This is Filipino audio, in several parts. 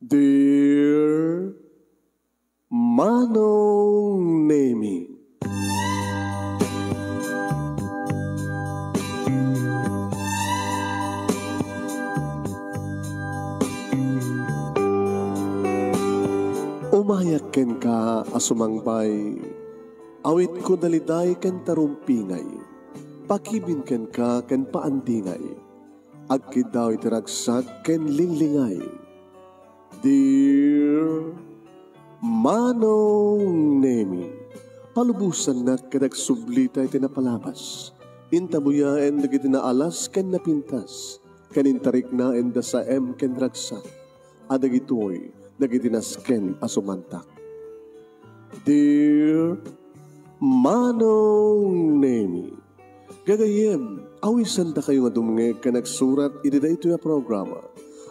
Dear Manong Nemi, umayak ken ka asumangbay, awit ko daliday ken tarumpingay, pakibin ken ka ken paandingay, agkid daw itiragsak ken linglingay. Dear Manong Nemi, palubusan na kadagsublita iti napalabas, intabuya en dagiti naalas ken napintas, kanintarik na en da sa ken ragsak, adagitoy dagiti nasken asumantak. Dear Manong Nemi, gagayem, awisan da kayo nga dumngeg ka nagsurat iti da ito ya programa.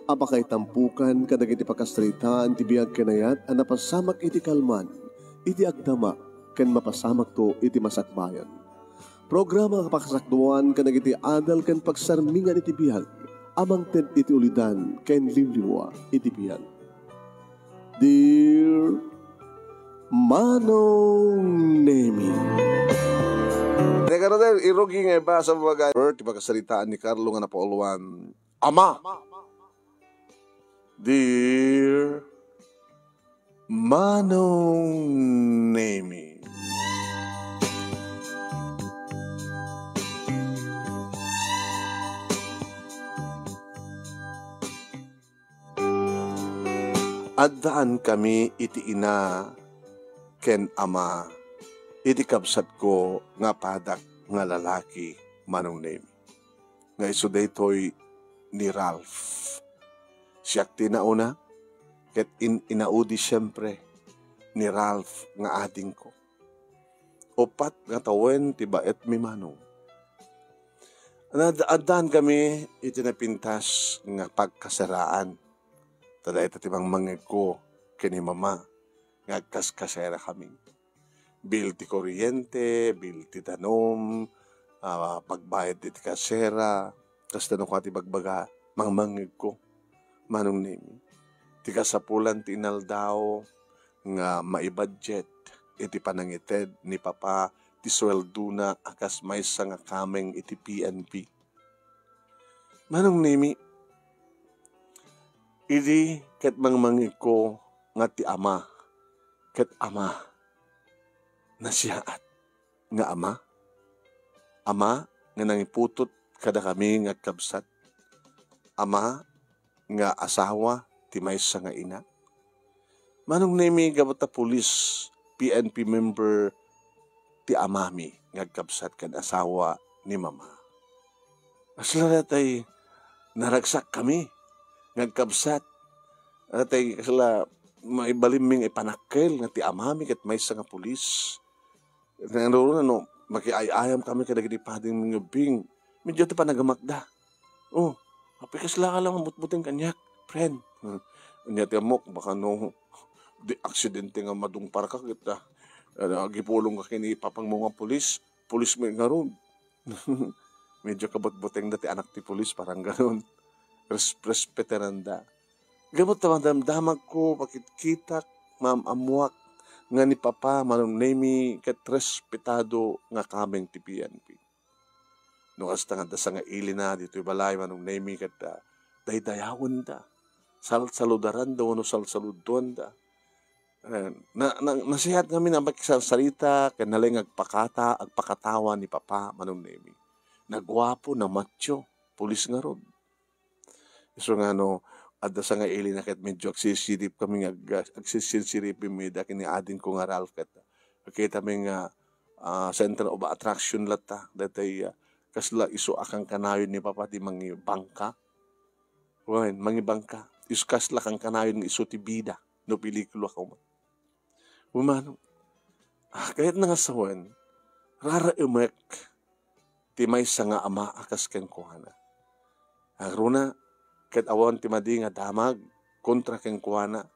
Apakay tampukan kadag iti pakastritaan ti biyag kanayat ang napasamak iti kalman, iti agdama, ken mapasamak to iti masakbayan. Programa kapakasakduan kadag iti adal ken pagsarmingan iti biyag, amang ted iti ulidan ken limliwa iti biyag. Dear Manong Nemi, Teka na dahil, irugi nga ba sa mga ti pagkasalitaan ni Carlo nga napauluan, Ama! Dear Manong Nemi, addaan kami iti ina ken ama, iti kabsat ko nga padak nga lalaki, Manong Nemi. Nga iso daytoy ni Ralph. Siyak tinauna, ket inaudi siyempre ni Ralph nga ading ko. Opat nga tawen ti baet mi Manong. Nadaan kami iti napintas nga pagkasaraan. Tada ito timang mangeg ko kini mama nga agkaskasera kami. Bil ti kuryente, bil ti danom, pagbayad ti kasera, kas tanong ko ati bagbaga, mangmangeg ko. Manong Nemi, ti kasapulan ti inaldaw nga maibudget iti panangited ni Papa ti sweldo na akas maysa nga kameng iti PNP. Manong Nemi, idi ket mangmangig ko nga ti ama, ket ama nasiyaat nga ama nga nangiputot kada kami nga kabsat, ama nga asawa ti maysa nga ina. Manong Nemi, gabata pulis PNP member ti amami nga kabsat kan asawa ni mama. Asla tay naragsak kami nga kabsat. Atay kasla maibaliming ipanakkel nga ti amami ket maysa nga pulis. Nanuro na no, makiayayam kami kadagiti pading mingubing. Medyo ti panagamakda. Oh, apikasla ka lang mabutbuting kanyak, friend. Anya ti amok, baka no, di aksidente nga madungpar ka kita. Gipulong ka kini papang mga pulis mo nga ron. Medyo kabutbuteng dati anak ti pulis, parang ganon. Respeteranda. Gamot naman damdamag ko, pakitkitak, amuak, nga ni Papa, Manong Nemi, ket respetado nga kameng ti PNP. No kasta nga dasa nga ili na dito balay Manong Nemi ket daydayawon da. Salsaludaran da no salsaluduan da. Nasihat kami na magsalsalita ken nalay agpakatawa ni Papa Manong Nemi. Nagwapo na macho, pulis nga ron. So nga no, adda sa nga ili na ket medyo agsisirip kami nga agsisirip mi da kini adin ko nga Ralph ket. Kita mi nga center of attraction lata datay kasla iso akang kanayon ni Papa ti mangi bangka. Wen, mangi bangka. Iso kasla kang kanayon iso ti bida no pelikula ko. Umano. Kahit nga sawan, rara umek ti maysa nga ama akas ken kuana. Runa ket awan ti madi nga damag kontra ken kuana.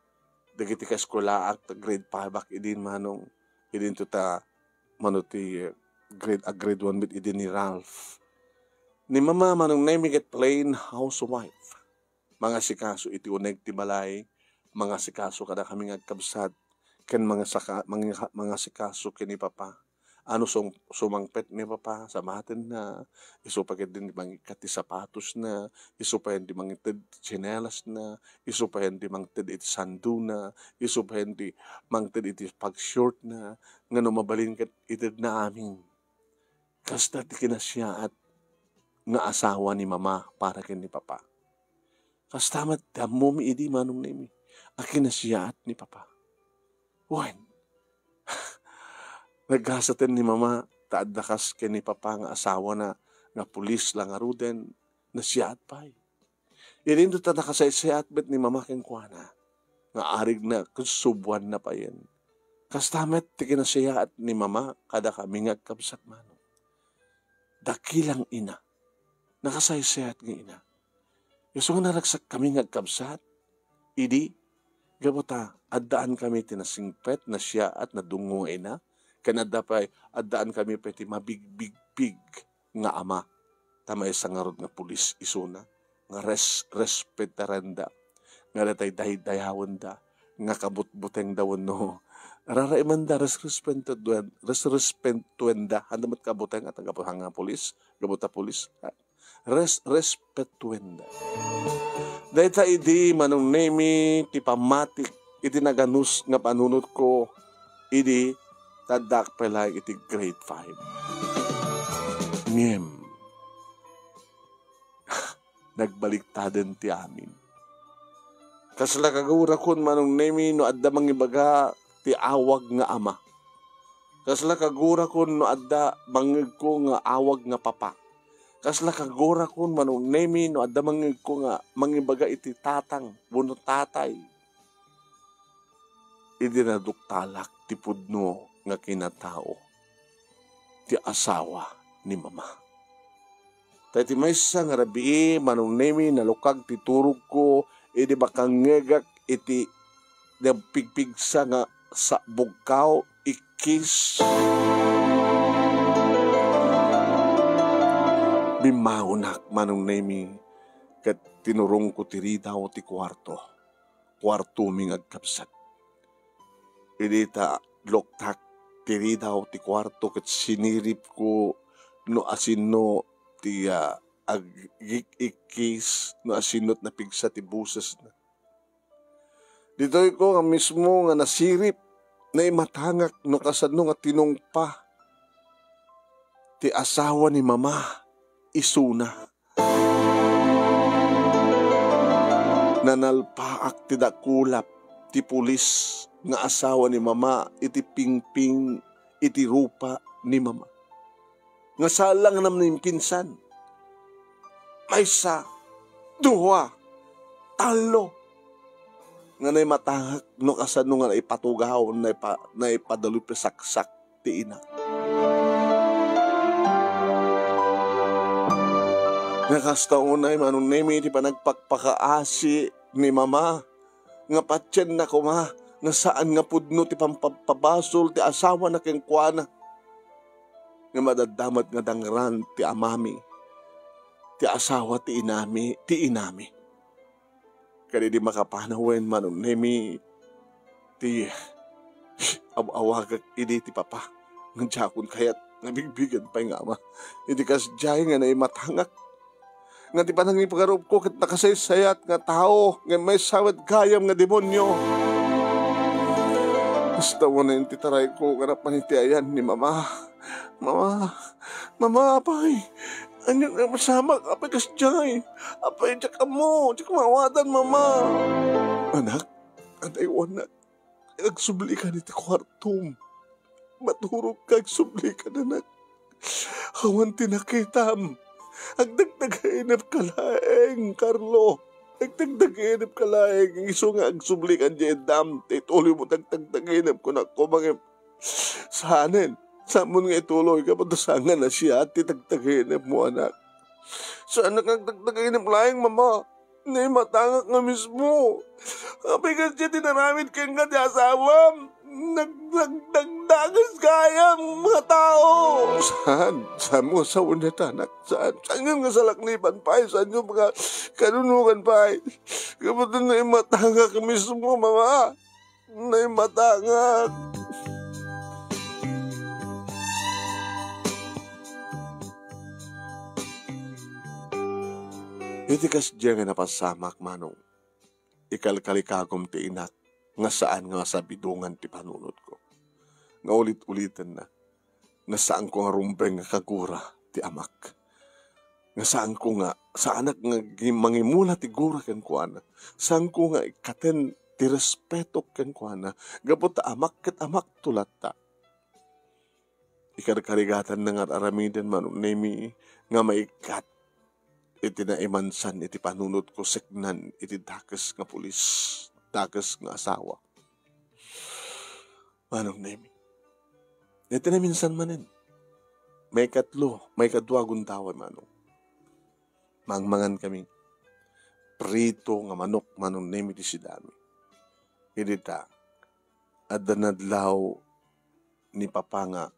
Dagiti ka eskulaak grade 5 bak idin Manong idin to ta manuti grade 1 bit idin ni Ralph. Ni mama Manong Nemi ket plain housewife. Mga sikaso iti uneg ti balay, mga sikaso kada kami agkabsat, ken mga sikaso kini Papa. Ano sumangpet ni Papa sa matin na, iso pagid din mangikat ti sapatos na, iso pa di mangitid tsinelas na, iso pa di mangitid iti sandu na, iso pa di mangitid iti pag-short na, nga no mabalin kat itid na amin. Kasta ti kinasyaat nga asawa ni Mama para ken ni Papa. Kastamat damo mi idi manong nimi, akinasyaat ni Papa. Wen, naghasaten ni Mama, taad nakas ken ni Papa nga asawa na, nga pulis lang aruden, na siyaat pa. Irin do ta nakasaysayat bet ni Mama ken kuana, nga arig na kusubuan na pa yan. Kastamet ti kinasyaat ni Mama, kada kami nga kabsat manong. Dakilang ina, nakasaysayat nga ina. Yung nga naragsak kami nga kabsat, idi, gabota, addaan kami tinasingpet na siya at nadungungay na, kanada pa addaan kami pati mabigbig nga ama, tamay sa ngarod nga pulis isuna, nga respetaranda, nga datay dayawan da, nga kabutbuteng dawon no, raraiman da respetuenda, handamat kabuteng at nga pulis, gabuta pulis, respetuenda. Dahita idi manong nemi ti pamatik iti naganus nga panunot ko idi tadak pala iti grade 5. Ngem nagbaliktaden ti amin. Kasla kagura kun manong nemi no adda mangibaga ti awag nga ama. Kasla kagura kun no adda mangig ko nga awag nga papa. Kasla kagura kun manong nemi no adda mangig ko nga mangibaga iti tatang buno tatay. Idi naduktalak ti pudno nga kinatao ti asawa ni Mama. Tayo may isang rabi manong nemi nalukag ti turog ko idi bakang ngegak iti pigpigsa nga sa bugkaw ikis. Bimaunak manong nemi kat tinurong ko ti ridaw ti kwarto ming agkapsat. Idi ta loktak ti ridaw ti kwarto kat sinirip ko no asino ti ikis no asinot na pigsa ti busas na. Dito'y ko nga mismo nga nasirip na imatangak no kasano nga tinungpa ti asawa ni Mama isuna. Nanalpaak ti dakulap ti pulis nga asawa ni Mama iti pingping iti rupa ni Mama. Nga salang naman pinsan. Maysa, duwa, talo. Nga na matangak no kasano nga naipatugaw na ipadalo saksak ti ina. Nga kastaunay manong nemi ti panagpakpakaasi ni Mama. Nga patyan na kuma nga saan nga pudno ti pampabasol ti asawa na kengkwana. Nga madadamat nga dangran ti amami. Ti asawa ti inami. Kaya di makapanawen manong nemi ti awagag idi ti Papa. Nga jakon kayat nabigbigan pa nga ama. Idi kasjay nga na imatangak. Nga di pa nang ipagarob ko kat nakasaysayat nga tao nga may sawat gayam nga demonyo. Basta mo na yung titaray ko nga napanitiayan ni Mama. Mama, apay. Anyan nga masamak, apay kasjay. Apay, tsak mo, tsak mawadan, Mama. Anak, anaywan na. Nagsubli ka nito kwartum. Maturog ka, nagsubli ka na, anak. Hawan tinakitam. Agdagdagainap ka laeng, Carlo. Agdagdagainap ka laeng. Iso nga agsubli ka dyan, dam. Ituloy mo tagdagainap ko na kumangip. Sanin. Samon nga ituloy ka, patasangan na siya at titagtagainap mo, anak. Saan nagtagtagainap laing, Mama? Nay matangak nga mismo. Kapag ka siya tinaramit kayong nga di asawam. Nagdagdag dagas kaya mga tao. Saan? Saan mo sa unat, anak? Saan? Saan yung salaknipan pa? Saan yung mga kanunukan pa? Kapag na imatanga ka mismo, mama. Na imatanga. Itikas diya nga napasamak, manong. Ikalkalikagom ti inak, nga saan nga sa bidungan ti panunod ko. Nga ulit-ulitan na, nga saan ko nga rumbeng nga kagura ti amak. Nga saan ko nga, sa anak nga mangimula ti gura ken kuana. Saan ko nga ikaten ti respeto ken kuana. Gabot ta amak ket amak tulat ta. Ikarkarigatan na nga aramiden manong nemi nga maikat. Iti na imansan, iti panunod ko seknan, iti dakas nga pulis, dakas nga asawa. Manong nemi. Iti na minsan manin. May katlo, may kadwa gundawa, manong. Mangmangan kami. Prito nga manok, manong nemi ti sidami. Hindi ta, at danadlaw ni Papa nga,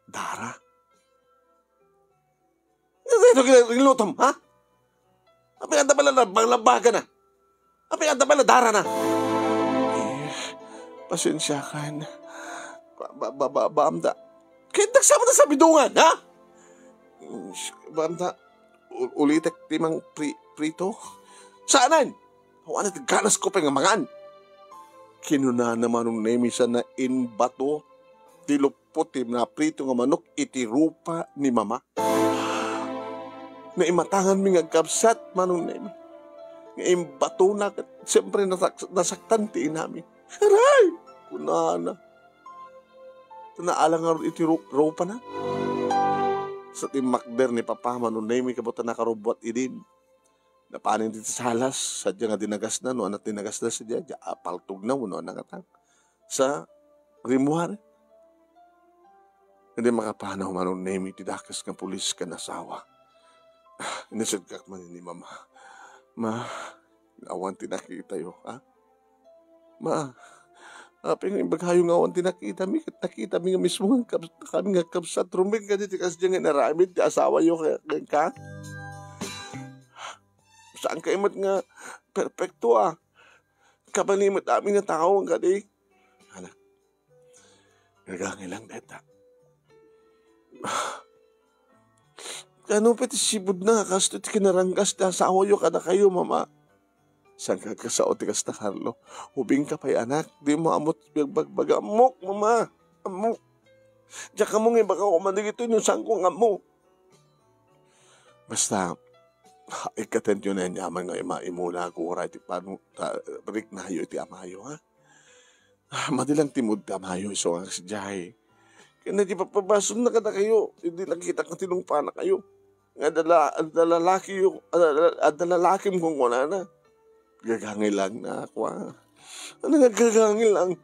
dara. Ito gilutom, ha? Apay anda pala na, banglabaga na. Apay anda pala, dara na. Pasensya ka na. Baamda. Kaya nagsama na sa bidungan, ha? Baamda, ulitek timang prito. Saanan? Hawa na ganas ko pa nga mangan. Kinuna naman nung nemisan na inbato, tiluputim na prito nga manok, itirupa ni mama. Na imatangan mi nga kapsat manong nemi. Nga imbato na, siyempre nasaktan ti nami. Aray! Kunana. Tunaalang nga iti ropa na. Sa timakder ni Papa manong nemi kabuta nakarobot idin. Napanin dito sa halas, sadya nga dinagas na, no anak dinagas na sadya, paltog na, no anak atang. Sa rimuhar. Hindi makapanaw manong nemi, tidakas ng pulis ka nasawa. Inasadkak man ni Mama. Ma, awan tinakita yo, ha? Ma, aping ibaghayo nga awan tinakita mi, nakita mi nga mismo kami nga kapsat, rumig ka dito kasi dyan nga naramid, ti asawa yo ka? Saan ka imot nga perfecto, kabalimot amin nga tao ang kadi. Anak, nagangilang deta. Ano pati sibod na, kasto ti kinaranggas na sa awayo ka na kayo, Mama. Saan ka kasao ti kas na, Carlo? Hubing ka pa'y anak, di mo amot bagbag amok, Mama. Amok. Diyan ka mong baka kumandig ito yung sangkong amok. Basta, ikatent yun na yaman nga imula ko oray ti paano rik na hayo iti amayo, ha? Madilang timod ti amayo, iso nga si Jai. Kaya na di papabason na ka na kayo, hindi lang kita kang tinumpa na kayo. Adalalakim kong wala na. Gagangil lang na ako, ha? Ano nga gagangil lang?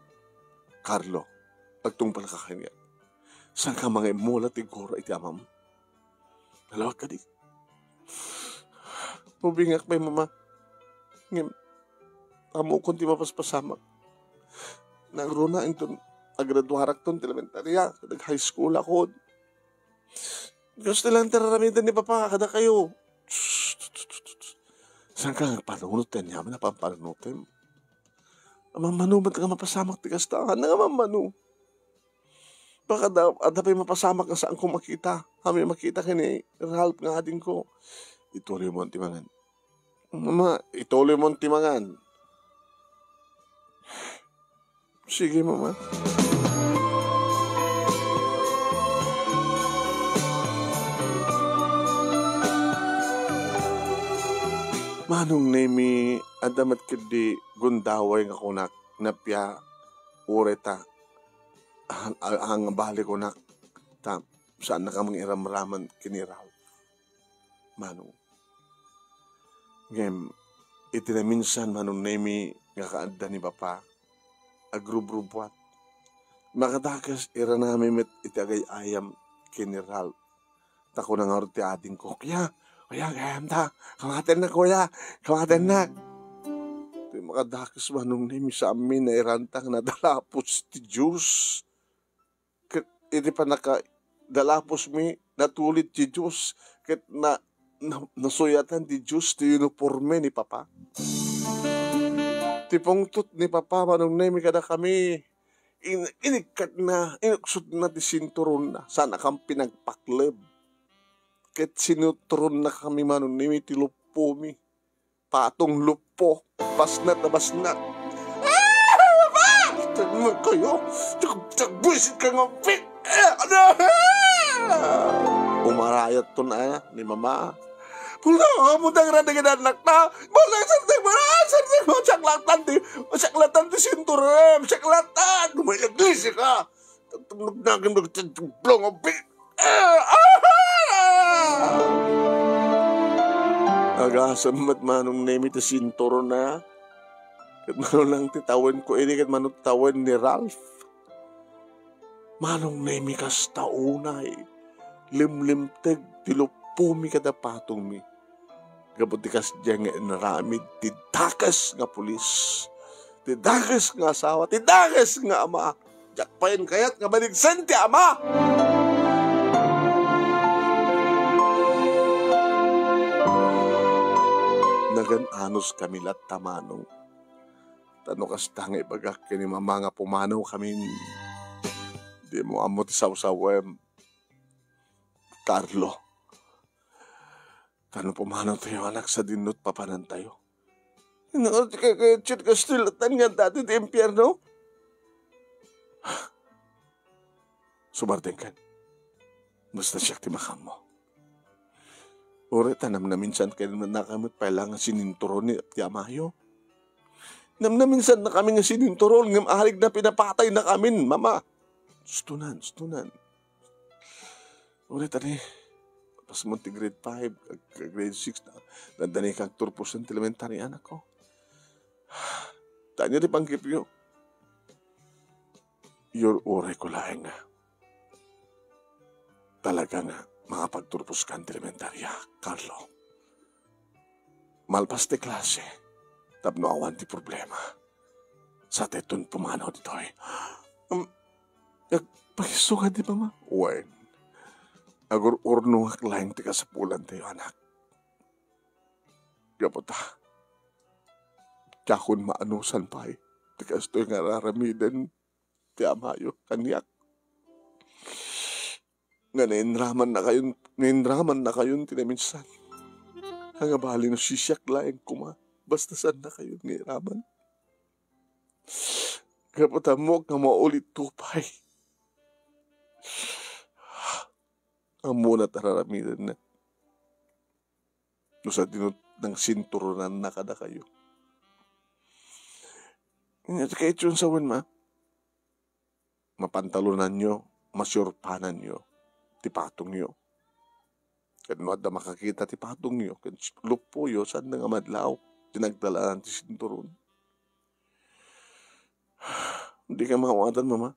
Carlo, pagtungpal ka kanya. Saan ka mga imula tigura iti amam? Dalawag ka di. Pubingak may Mama. Ngem, amo kong ti mapaspasamak. Nagruna ito, agraduarak ton, elementarya, nag-high school ako. Gusto lang tararamitan ni Papa, kada kayo. Saan ka nga panunutin niya? Na pampanunutin. Mamanu, ba't ka mapasamak ti kastahan? Na mamanu. Baka adapay mapasamak na saan ko makita. Kami makita kini Ralph nga ading ko. Ituloy mo ang timangan. Mama, ituloy mo ang timangan. Sige, Mama. Manong nemi, adamat kadi gundaway nga kunak, napya, ureta, ang bali kunak, saan na kamang iramraman kiniraw. Manong. Ngem, itinaminsan manong nemi, nga kaanda ni Papa, agrubrubuat. Makatakas, ira namin met itagay ayam kiniraw. Tako na nga ti ating ko, kaya gayam ta, kamaten na kuya, kamaten na. Ito yung makadakas manong nemi sa amin na irantang nadalapos ti Diyos. iti pa dalapos mi natulit ti Diyos ket nasuyatan ti Diyos ti uniforme ni Papa. Ti pungtot ni Papa manong nemi kada kami inikat na, inuksod na ti sinturon na, sana kang pinagpakleb. Ket sinuturon na kami manong nemi ti lupo mi, patong lupo, basnat na basnat. Mo kayo, buisit ka ng pik. Umarayat to na ni Mama. Pula, mudang radagan anak na. Mula, sarting mo, saklatan ti sinturon, saklatan. Lumayaglis ka. Tumunog na akin magtablong ang pik. Agasamat manong nemi ti sinturon na. Kat manong lang titawan ko ini, kat manong tawan ni Ralph. Manong nemi kas taunay, limlimteg, tilupumi kada patong mi. Gabot di kas dyan nga inaramid, tidakas nga pulis, tidakas nga asawa, tidakas nga ama. Jakpayin kayat nga baligsan ti ama. Nagan-anos kami lat tamanong. Tano kas tangay bagak kini Mama nga pumanaw kami. Di mo amo ti sawsawem. Carlo. Tano pumanaw tayo anak sa dinot papanan tayo. Chit ka stilatan nga dati ti impyerno. Sumarting kan. Basta siya ti makam mo. Ure tanam na minsan kayo na kami pailangan sininturon ni ti amayo. Minsan na kami nga sininturon, ng ahalig na pinapatay na kami, Mama. Stunan. Ulit, pas mo ti grade 5, grade 6, nandani kang turpos ng elementary anak ko. Tanya di panggipyo. Your ure ko laeng nga. Talaga nga, mga pagturpos kang elementarya, Carlo. Malpas ti klase. Tapno awan ti problema. Sa teton pumanaw dito ay. Pagisukan di ba ma? Wen. Agur urno laing ti kasapulan tayo anak. Gapota. Kakun maanusan pa eh. Tikas to'y nga raramiden ti amayo kanyak. Nga nainraman na kayon tinaminsan. Hangabali no sisyak laing kuma. Basta saan na kayo ngiraman. Kapata mo nga maulit tupay. Ang muna tararamidan na. No sa dinot ng sinturonan na kada kayo. Kahit yun sa ma. Mapantalunan nyo, masyurpanan nyo, tipatong nyo. Kaya da makakita tipatong nyo, kaya lupo yo, saan na nga madlaw. Tinagdalaan ti sinturon. Hindi ka mawatan, Mama.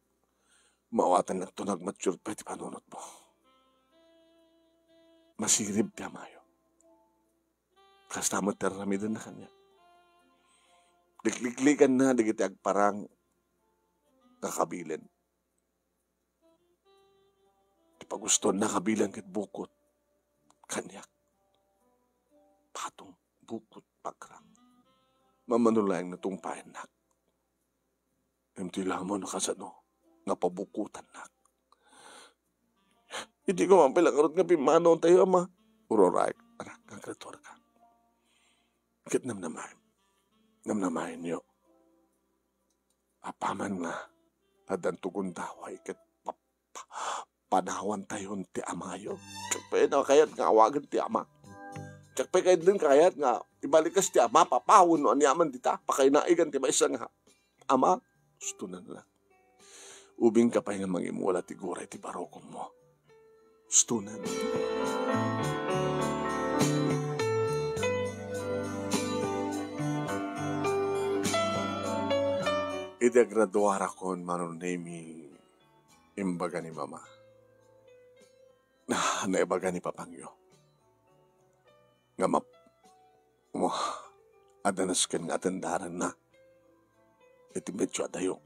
Mawatan na ito nagmature pa iti panunot mo. Masirib ti amayo. Kastamot teramidan na kanya. Liklikan na, digiti agparang kakabilin. Di pa gusto nakabilang kit bukot. Kanyak. Patong bukot pagrang. Mamanulayang natumpayan nak. Hindi lamang nakasano, nga pabukutan nak. Hindi ko mapilangarot nga pimano tayo, Ama. Uroray, anak, ang kreator ka. Kit namnamahin nyo. Apaman nga, nadantugon daway, kit panawan tayo ti amayo. Tsakpay na kayat nga awagan ti ama. Tsakpay kayo din kayat nga ibalikas ti ama, papawon no anyaman dita, pakainaigan ti maisa nga ama. Gusto na lang. Ubing ka pa nga mangimula ti guray ti barokong mo. Gusto na. Ida graduara kon manunemi imbaga ni Mama. Naibaga ni Papangyo. Nga adanas kan nga atendaran na. Iti medyo adayo.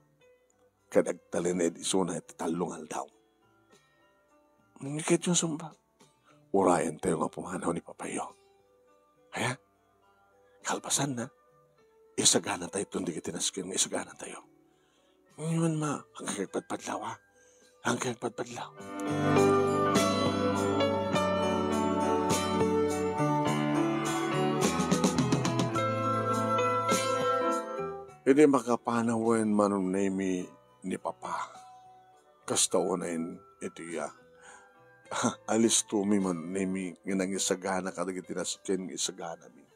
Kadagtalin na edisuna iti talungal daw. Nangikit yung sumba. Urayan tayo nga pumanaw ni Papayo. Kaya, kalpasan na. Isagana tayo itong di kitinaskin nga isagana tayo. Ngayon hanggang padpadlaw ha. Hanggang padpadlaw. Hindi makapanawan manong name ni Papa. Kastaonain ito ya. Alis tumi man name nga nang isagana kadagit tinaskin isagana mi.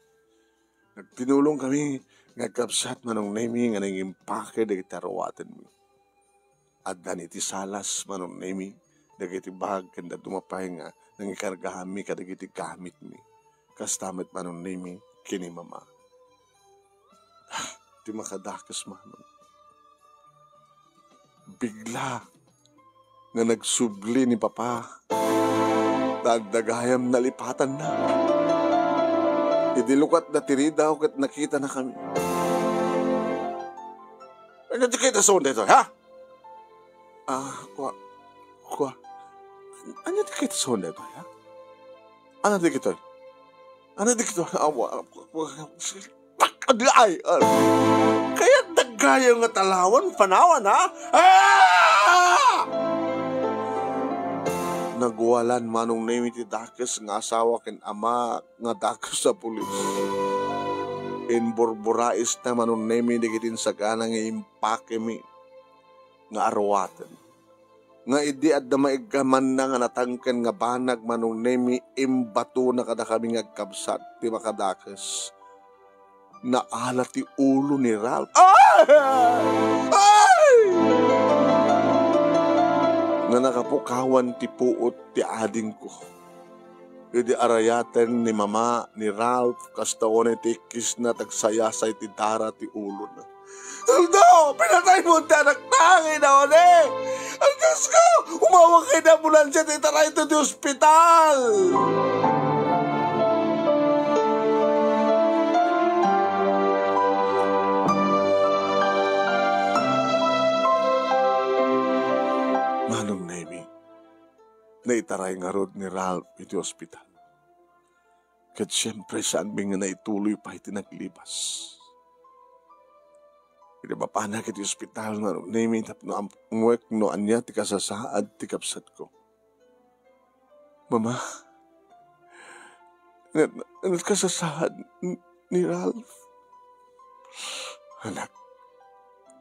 Nagtinulong kami nagkapsat manong name nga nang impake dagiti arawatan mi. At daniti salas manong name dagiti bahag kanda dumapay nga nang ikargahan mi kadagiti gamit mi. Kastamet manong name kini Mama. Di makadakas manong. Bigla nga nagsubli ni Papa. Dagdagayam nalipatan na. Idilukat na tirida ako at nakita na kami. Ano di kita sa onda ito, ha? Kwa. Ano di kita sa onda ito, ha? Ano di kita? Ano di kita? Ay! Kaya dagaya nga talawan, panawan, ha? Nagwalan manong name iti dakes nga asawa ken ama nga dakes sa pulis. Inborborais na manong name digitin sagana nga impake mi nga arwaten. Nga idi at damaigaman na nga natangken nga banag manong name imbato na kada kami nga kabsat ti makadakes. Naala ti ulo ni Ralph. Ay! Nga nakapukawan ti puot ti ading ko. Idi arayaten ni Mama ni Ralph kastaon ti kis na tagsayasay ti dara ti ulo na. Aldo! Pinatay mo ti anak tangi na one! Ang Diyos ko! Umawag kayo na ambulansya ti taray ito ti ospital! Manong Nemi, naitaray nga rod ni Ralph iti ospital. Kat siyempre saan nga naituloy pa iti naglibas. Iti mapanag iti ospital nga Nemi tapno amwek no anya ti kasasaad ti kapsat ko. Mama, kasasaad ni Ralph. Anak,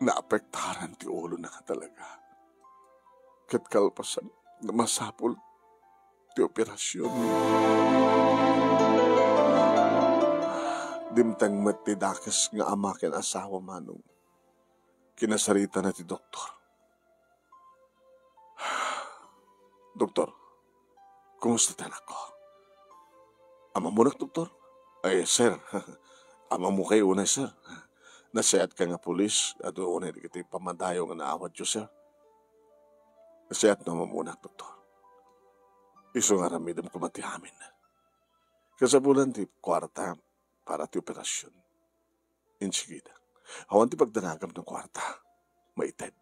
naapektaran ti ulo na ka talaga. Kat kalpasan na masapol ti operasyon. Dimtang matidakas nga ama ken asawa manong. Kinasarita na ti doktor. Doktor, kumusta tanak ko? Ama mo nak, doktor? Ay, sir. Ama mo kayo unay, sir. Nasayat ka nga pulis at unay di kita pamadayo nga naawad yo, sir. Nasayat na mamunak, doktor. Iso nga ramidam ko matihamin na. Kasabulan ti kwarta para ti operasyon. Insigida. Awan ti pagdanagam ng kwarta. Maited.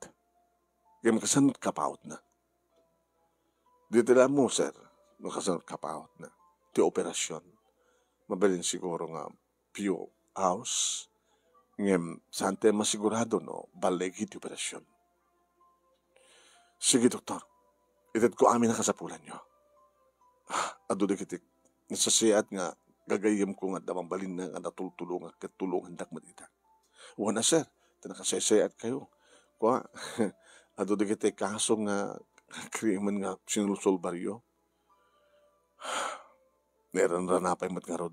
Kaya makasanot kapaut na. Dito lang mo, sir. Makasanot kapaut na. Ti operasyon. Mabalin siguro nga few hours. Ngayon, saan tayo masigurado, no? Balegi ti operasyon. Sige, doktor. Itad ko amin na kasapulan nyo. Ado na kitik. Nasasayat nga gagayam ko nga damang balin na nga natultulungan katulungan dak matita. Wana, sir. Tinakasayat kayo. Kwa, ado na kitik kaso nga krimen nga sinulusol baryo. Meron ranapay matgarod.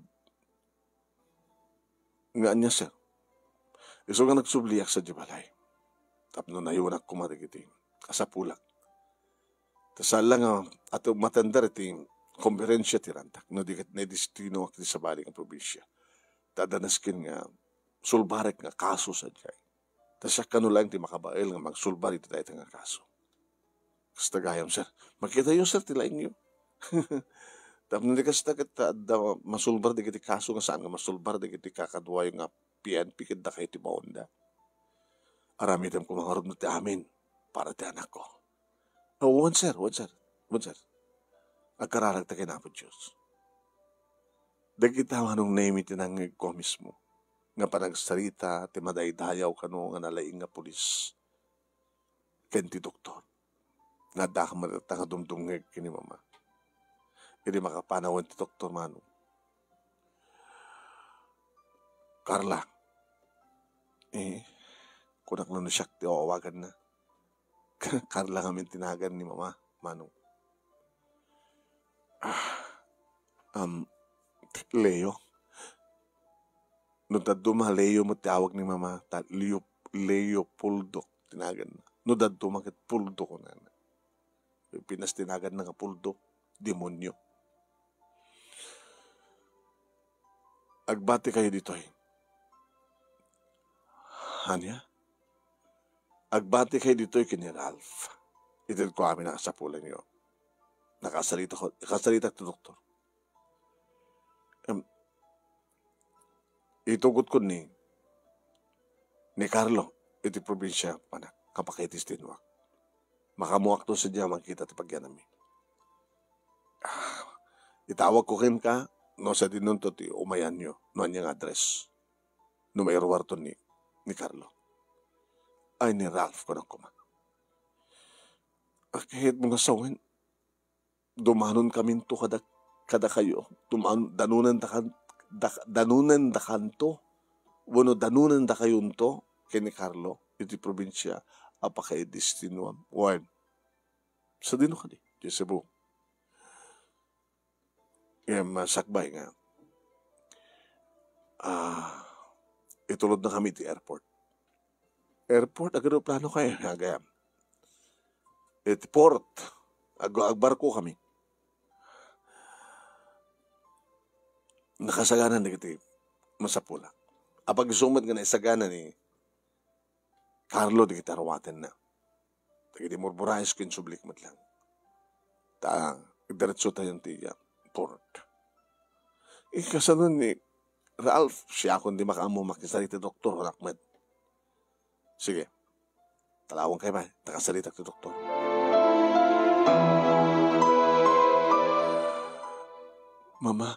Nga anya, sir. Iso nga nagsubliyak sa Jibalay. Tapno na yun ako kumarigiting. Kasapulak. Tasala nga ato matandar iti konferensya ti rantak. No di kat na destino akti sa baling ang probinsya. Dadanaskin nga sulbarek nga kaso sa diyay. Tasya ka no lang ti makabael nga magsulbar iti dahit nga kaso. Kastagayam, sir. Makita yun, sir, tilaing yun. Tapos hindi kasi masulbar di kiti kaso nga saan nga masulbar di kiti kakadwa yung nga PNP kada kayo ti maunda. Aramitam ko mga rod na ti amin para ti anak ko. Oh, one sir. agkararag ta kinapod Diyos. Dagita manong name itinangig ko mismo. Nga panagsarita, ti madaydayaw kano nga nalaing nga pulis. Ken ti doktor. Nga dakamata nga dumdungig kini mama. Hindi makapanawan ti doktor manong. Carla, kunak na siya ti awagan na. Carla kami tinagan ni mama, manong. Leo. Nung daduma, Leo mo tawag ni mama. Leo Puldo. Tinagan na. Nung daduma, kit Puldo ko na. Pinas tinagan na nga Puldo. Demonyo. Agbati kayo dito eh. Hanya? Agbati kayo dito eh kini Ralph. Itin ko amin nakasapulan niyo. Nakasalita ko, doktor. Itugot ko ni Carlo, iti probinsya, panak, kapakitis tinwak. Makamuak to sa diya, makita ti pagyanami. Itawag ko kin ka, no sa dinunto ti umayan nyo, no anyang address. No may ruwarto ni Carlo. Ay ni Ralph ko na kuma. Kahit mga sawin, dumanon kami to kada kayo. Danunan da kanto. Wano danunan da kayon to. Kini Carlo. Iti probinsya. Apakay destinuam. One. Sa dino ka di. Di Cebu. Masakbay nga. Itulod na kami ti airport. Airport, plano kayo. Agayam. Iti port. Agbarko kami. Nakasaganan na kiti masapula. Apag sumat nga na isaganan ni Carlo di kita rawaten na. Tagiti murburayos kin sublik matlang. Diretso tayong tiya. Port. Kasanon ni Ralph, siya kundi makaamo makisarita doktor, Ahmed. Sige. Talawang kayo ba? Nakasalita ti doktor. Mama,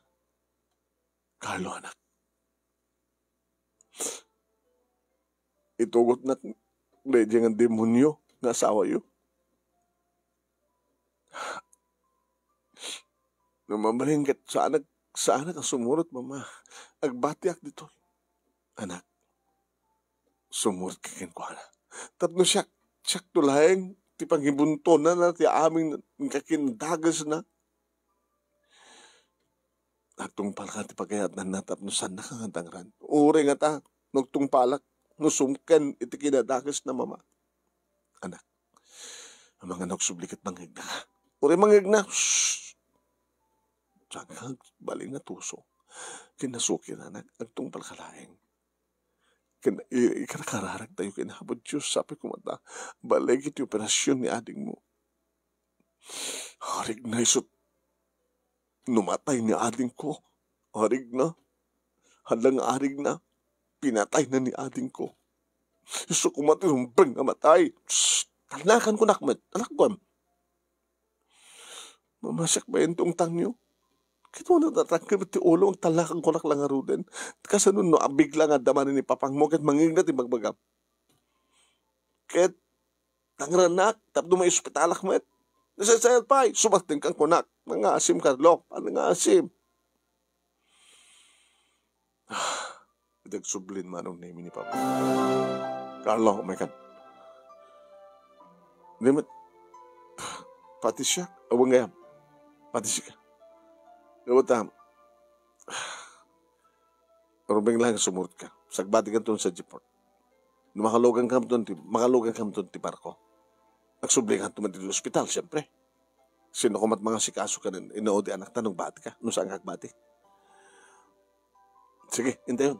Carlo anak. Itugot na medyo nga demonyo nga asawa yu. Namamalingkat sa anak ang sumurot, mama. Agbatiak dito. Anak, sumurot kakin ko, anak. Tapno siyak tulaeng, ti panghibunto na ti aming kakindagas na. Atong palak ti pagayat na natapno saan nakangandangran. Uri nga ta, nagtung palak, nusumken iti kinadagas na mama. Anak, ang mga nagsublikat mangig na. Uri mangig na, shhh. Diyan baling na tuso. Kinasuki na nagtung palkalaeng. Ikanakararag tayo kinahabod Diyos. Sabi ko mata, balig iti operasyon ni ading mo. Harig na isot. Numatay ni ading ko. Harig na. Halang arig na. Pinatay na ni ading ko. Iso kumatay, humpeng na matay. Talakan ko nakmat. Anak ko. Mamasak ba yun itong tangyo? Kito na tatangkir ti ulo, ang talakan ko lang nga ruden. Kasi nun, no, bigla nga damanin ni papang mo, kat mangingna ti magbagam. Kat, tangranak, tapdo may ospitalak mo. Nasasayad pa, sumating kang kunak. Mga asim, Carlo. Ano nga asim? Nagsublin manong name ni Papa. Carlo, oh my God. Hindi mo, pati siya, awang ngayam. Pati siya. Gawat Rubeng lang sumurot ka. Sagbati ka doon sa Jiport. Makalugan ka doon ti barko. Nagsubli ka doon sa ospital, siyempre. Sino kumat mga sikaso ka rin, inoodi anak tanong bati ka, no saan kagbati. Sige, hindi yun.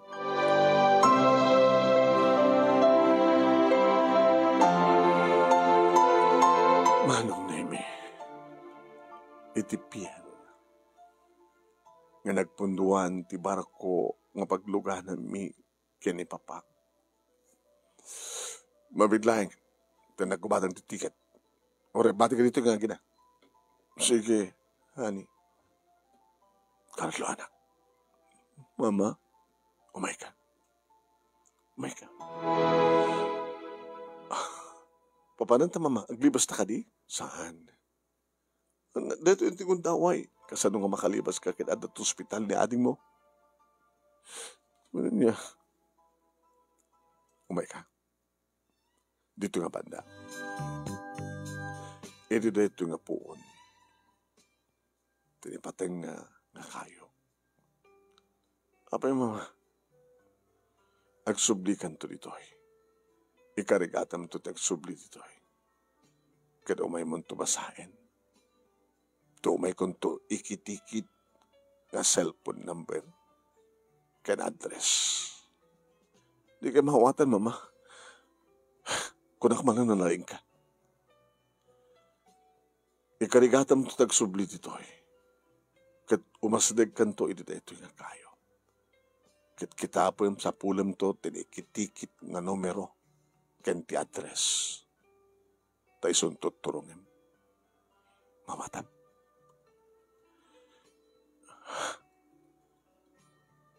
Manong neme, itipian, nga nagpunduan ti barko nga pagluganan mi kini Papa. Mabiglaing, nagkubatang ti tiket. Ore, bati ka dito nga gina. Sige, Honey. Carlo, anak. Mama. Umay ka. Umay ka. Papanan ta, mama? Aglibas ta ka di? Saan? Dito yung tingon daway. Kasano nga makalibas ka kaya adat hospital ni ading mo? Ano niya? Umay ka. Dito nga banda. Dito nga puon. Tinipateng nga kayo. Apay mama, agsubli kan to ditoy. Ikarigatam to agsubli ditoy. Kada umay mo to basahin. To umay kon to ikitikit nga cellphone number kan address. Di ka mahawatan, mama. Kunak man na nalaing ka. Ikarigatam to agsubli ditoy. Kat umasdag kan to ito nga kayo. Kat kita po yung sa pulam to, tinikitikit nga numero, kenti address. Tayo suntot turungin. Mamatan.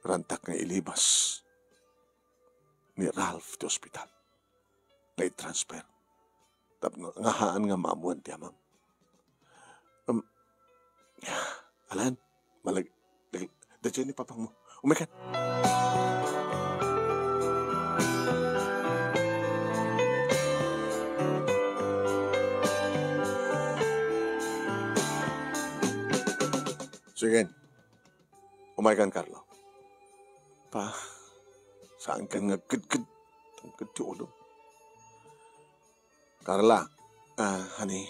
Rantak nga ilibas ni Ralph di ospital. Na i-transfer. Tapos nga haan nga maamuan tiya, ma'am. Alan, dadyan ni papang mo. Umikat. Sige. Umikan, Carlo. Pa, saan ka nga kid-kid? Ang kid-tiulo. Carla, honey,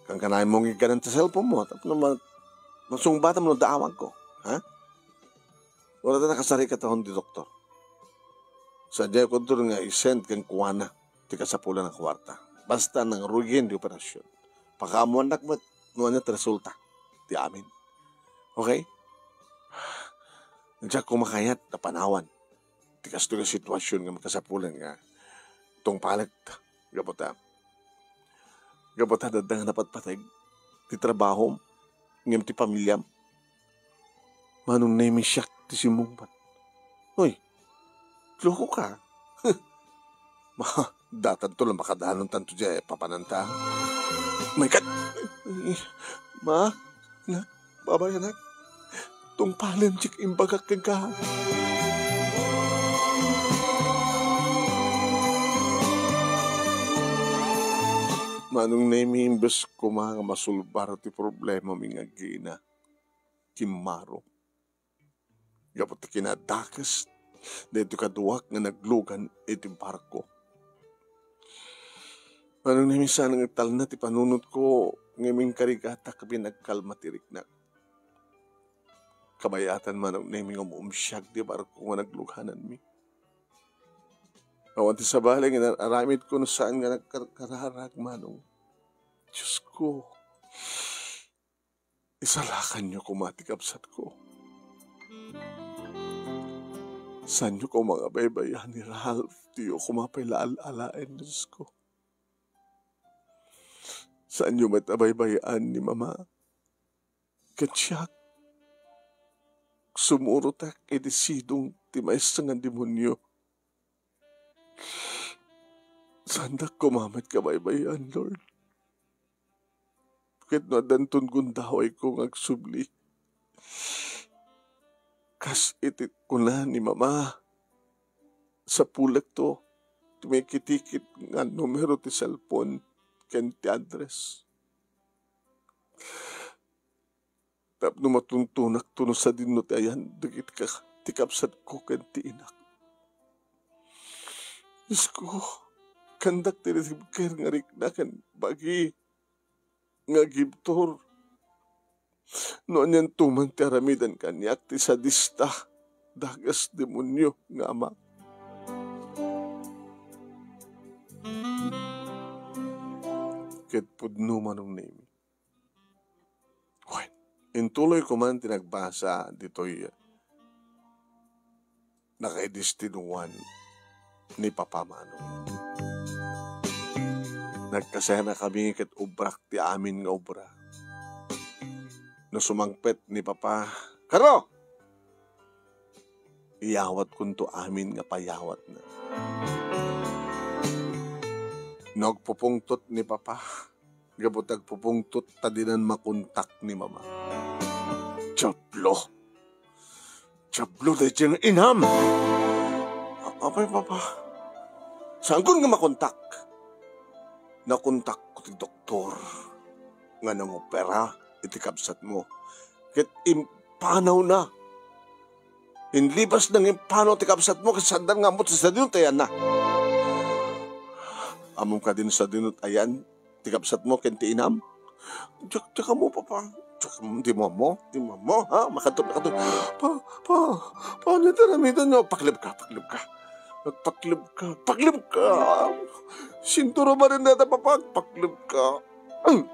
kang kanahin mong ikanan sa cellphone mo. Tapos naman, masungbatan mo ng daawag ko. Ha? Wala na nakasari ka tahon di doktor. Sadya ko doon nga i-send kang kuwana. Tika sa pula ng kwarta. Basta nang rugin di operasyon. Pakamuan nakmat, nuwan niya resulta. Di amin. Okay? Nandiyak kumakayat na panawan. Tikas doon nga sitwasyon nga makasapulan nga. Itong palag, gabota. Gabota dadang dapat patay. Di trabaho, ngem ti pamilyam. Manong name siyak ti simumpat. Hoy, loko ka. Datan to lang makadahanon tanto dyan, papananta. My God! Ma, anak, babay anak. Tong palan chik imbagak kang ka. Manong name imbes ko mga masulbar ti problema mga gina. Kimaro. Gapot kinadakas, dito kaduwak nga naglugan iti barko. Anong namisan nga tal na ti panunod ko, ngaming karigata kabi nagkalma tirik na. Kabayatan manong naming umumsyag di barko nga nagluganan mi. Awan ti sabali nga aramid ko no saan nga nagkararag manong. Diyos ko, isalakan niyo kumatikapsat ko. Saan niyo ko mga baybayan ni Ralph? Diyo kumapailaalain, Diyos ko. Saan niyo matabaybayan ni Mama? Katsyak, sumurutak edisidong timayas nga demonyo. Saan na kumamit ka baybayan, Lord? Bakit na dantun gundaway ko agsubli? Kas itit ko na ni Mama. Sa pulag to, tumikitikit nga numero ti cellphone ken ti address. Tap numatuntunak tuno sa dinno ti ayan, dagit ka tikapsat ko ken ti inak. Diyos ko, kandak ti resibker nga rikna ken bagi nga gibtor. Noon yan tuman ti aramidan kanyak ti sadista, dagas demonyo nga ama. Ket pudno manong name. Wen, intuloy ko man tinagbasa dito'y nakaidestinuan ni Papa Manong. Nagkasena kami ket ubrak ti amin nga obra. na sumangpet ni Papa, Karo! Iyawat kunto amin nga payawat na. Nagpupungtot ni Papa, gabutag pupungtot tadinan makontak ni Mama. Chablo na dyan inam. Apay Papa, saan kun nga makontak? Nakontak ko ti doktor nga nang opera iti kabsat mo. Ket impanaw na. Inlibas ng impanaw ti kabsat mo kasi sandan nga mo sa dinut ayan na. Amom ka din sa dinut ayan ti kabsat mo ken ti inam. Tsaka mo Papa. Tsaka mo, di mo, ha? Makatod. Paano ito namitan nyo? Paklib ka. Paklib ka. Sinturo ba rin natin, Papa? Paklib ka. Ano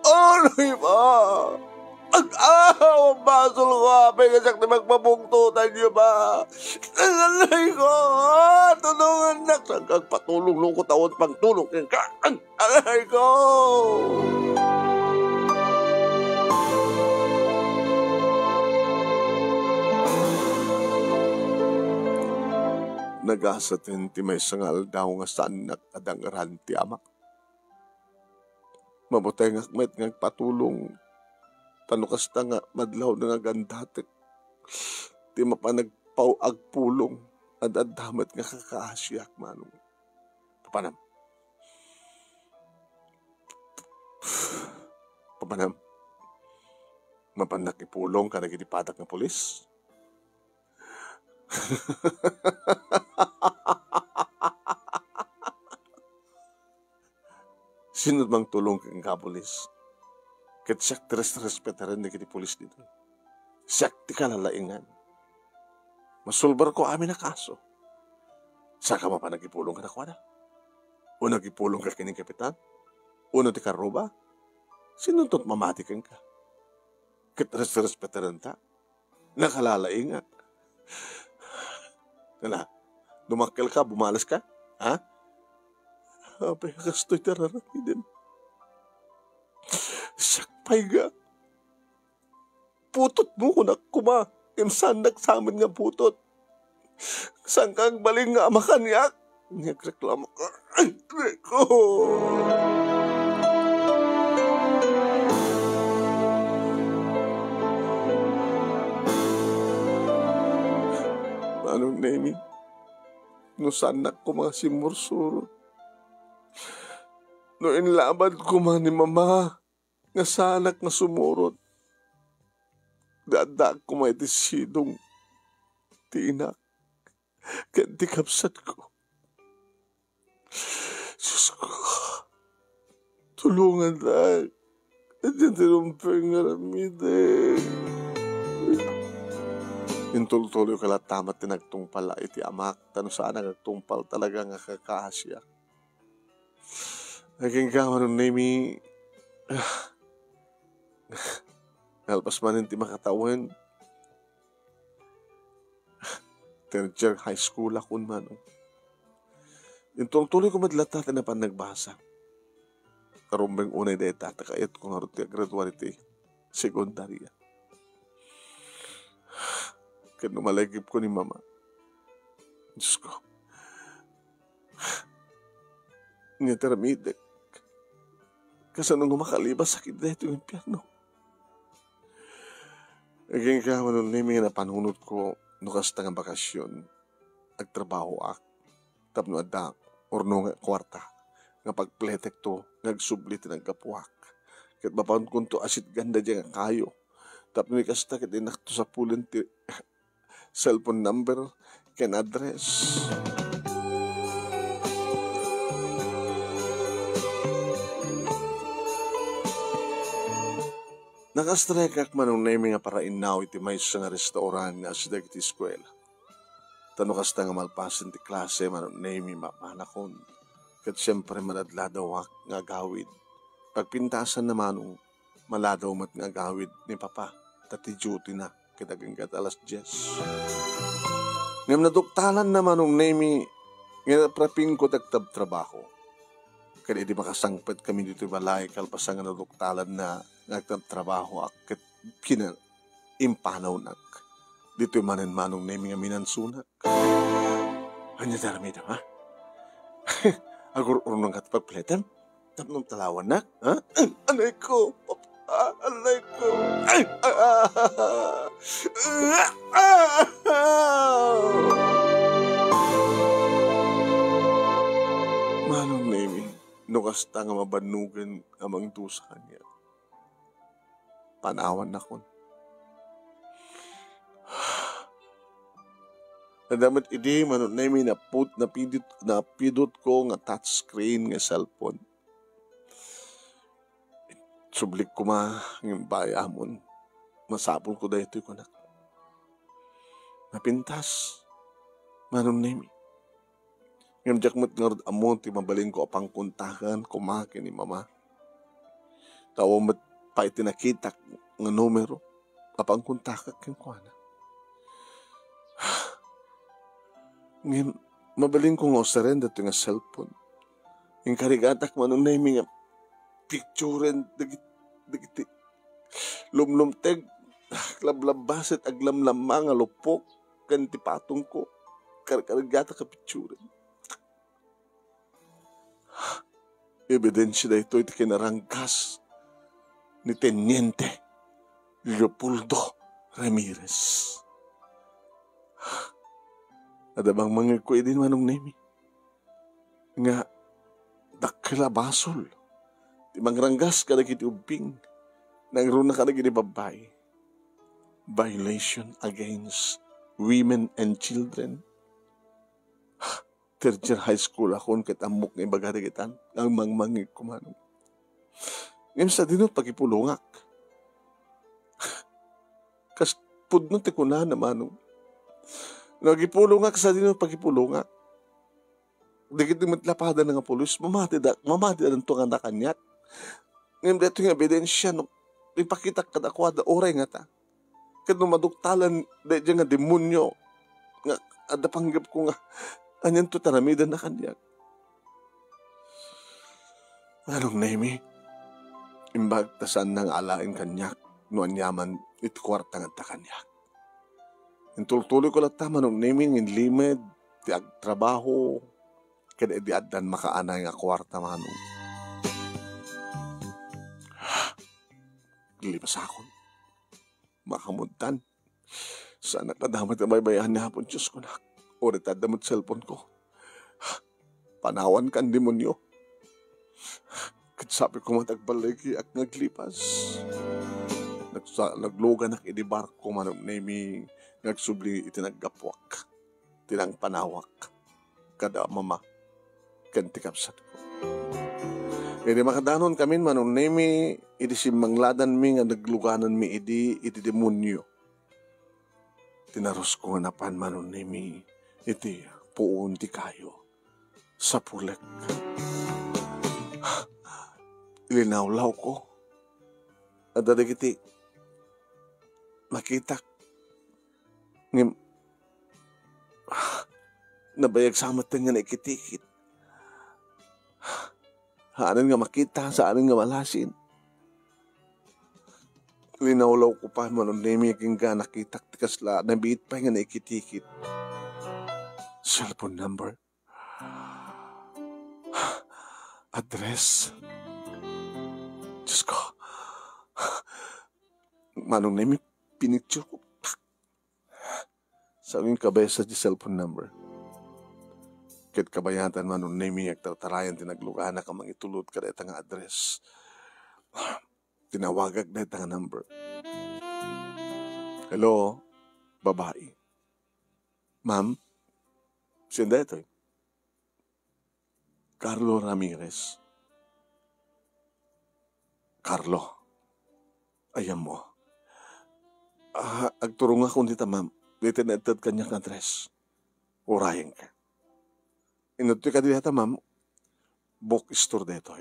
ba? Basol ko. Pagkasak na magpabungtutan nyo ba? Alay ko. Tulungan na. Saan kang patulong nung ko tawon pang tulong ka? Alay ko. Nagasatin ti may sangal daw nga saan nakadangaran ti Ama. Mabutay nga met nga patulong tanukas ta nga madlaw na nga gandatik. Ti mapanagpaw agpulong at damat nga kakaasyak manong. Papanam. Mapanak ipulong ka nagitipadak ng polis. Sino mang tulong kang kapulis? Kat siyak respetar rin na kiti pulis dito. Siyak ti kalalaingan. Masulbar ko amin na kaso. Saka pa nagipulong ka na kwa na? O nagipulong ka kining kapitan? O ti karoba? Sinuntot mamatikan ka? Kat respetar rin ta? Nakalalaingan. Kala, dumakil ka, bumalas ka? Ha? Apay, kastoy tararaki din. Sakpay ga. Putot mo kunak kuma. Imsan nagsamin nga putot. Saan kang baling nga amakanyak? Nagreklamo ka. Ay, ko. Anong name? No sanak ko mga simursuro. No inlabad ko mga ni Mama nga sanak na sumurot. Dadak ko mga itisidong tiinak. Kanti kapsat ko. Diyos ko. Tulungan lang. Diyan tinumpeng nga ramide. Intultuloy ka lang tamat tinagtungpal iti amak. Tano saan nagtungpal talaga nga kakasya. Naging gawa nun nami. Nalpas man hindi makatawin. Third year high school akon man. Intultuloy ko madlata na pa nagbasa. Karumbeng unay na itata kayat kung harot ka graduate sekundarya. Kaya numalagip ko ni Mama. Diyos ko. Nga teramidek. Kasi nung makalibas sakit na ito yung impyerno. Naging kaman nung nga napanunod ko nukas tangang bakasyon. Agtrabaho ak. Tapno adak. Orno nga kwarta. Nga pagpletek to. Nagsublit ng kapuak. Kahit mapaun ko to asit ganda dyan nga kayo. Tapno ikasta kahit inak to sa pulen cellphone number can address. Nakastrike man nung name nga para inaw iti may sa nga restaurant nga asida iti eskwela. Tano kasta nga malpasan ti klase man nung name mapanakon. Kat siyempre maladladawak nga gawid. Pagpintasan naman nung maladaw mat nga gawid ni Papa. Tati duty na. Kitagingkat alas 10. Ngam naduktalan naman nung name nga praping ko tagtab trabaho. Kaya di makasangpet kami dito balay kalpasan nga naduktalan na nagtab trabaho akit impanaw nak. Dito manen manong na mga minansunak. Hanya darami na, ha? Agur urunong katapagpletem? Tapnong talawan nak, ha? Anay ko, papa, anay ko. Manong nemi, nukasta nga mabanugan amang dusa kanya. Panawan na kon. Nadamat idi manong nemi na pidot ko nga touchscreen nga cellphone. Sublik ko ng bayamon. Masapol ko dahito ko na. Napintas. Manong nemi. Ngam jakmat nga amon ti mabalin ko apang kuntakan kumakin ni mama. Tawamat pa itinakitak nga numero. Apang kuntakak kin ko na. Ngam mabalin ko nga usarin dato nga cellphone. Yung karigatak manong nemi nga picturen dagiti lumlumteg lablabaset aglamlamang nga lupok kan ti patong ko kargata ka picturen. Ebidensya da ito iti kinarangkas ni Teniente Leopoldo Ramirez. Adabang mga ko din manong nemi nga dakilabasol ti mangranggas ka dagiti ubing nangruna ka dagiti babae. Violation against women and children. Third year high school akon ket amok nga ibaga dagitan ang mangmangig kumanong. Ngem sa dinot pagipulungak. Kas pudno ti kuna namanong. Nagipulungak sa dinot pagipulungak. Dikit matlapada nga pulis mamati da ng tunga na kanyak. Ngem dito yung ebidensya no ipakita kada ko da oray nga ta. Ket no maduktalan dayjay nga demonyo nga ada panggap ko nga anyan to taramidan na kanyak. Anong nemi? Imbag tasan nang alain kanyak no anyaman it kwarta nga ta kanyak. Intultuloy ko lang tama nung nemi ngin limed ti agtrabaho kada di adan makaanay nga kwarta manong. Lipas akon. Makamuntan. Sana kadamat na baybayan niya hapon, Diyos ko na. Urit adamot cellphone ko. Panawan kan demonyo. Katsabi ko matagbalagi at naglipas. Nagluga na kidibar ko manong nemi nagsubli itinaggapwak. Tinang panawak. Kada mama. Kantikapsat ko. Hindi makadanon kami manong nemi iti simangladan mi nga nagluganan mi iti demonyo. Tinaros ko nga napan manong nemi iti puon ti kayo sa pulek. Ilinawlaw ko. At dadagiti makita ngem nabayag samatan nga naikitikit. Haanan nga makita, saanan nga malasin. Linawlaw ko pa manong nemi aking ga nakitak tikasla nabiit pa nga naikitikit. Cellphone number. Address. Diyos ko. Manong nemi pinicture ko. Sa aming kabesa di cellphone number. Ket kabayatan manong nemi agtatarayan tinaglugaan na kamang itulot ka dahita nga address. Tinawagag dahita nga number. Hello, babae. Ma'am, siyanda ito. Carlo Ramirez. Carlo, ayan mo. Agturong ako dito, ma'am. Dito na itad kanyang address. Urayan ka. Inutoy ka dito, ma'am. Bookstore dito.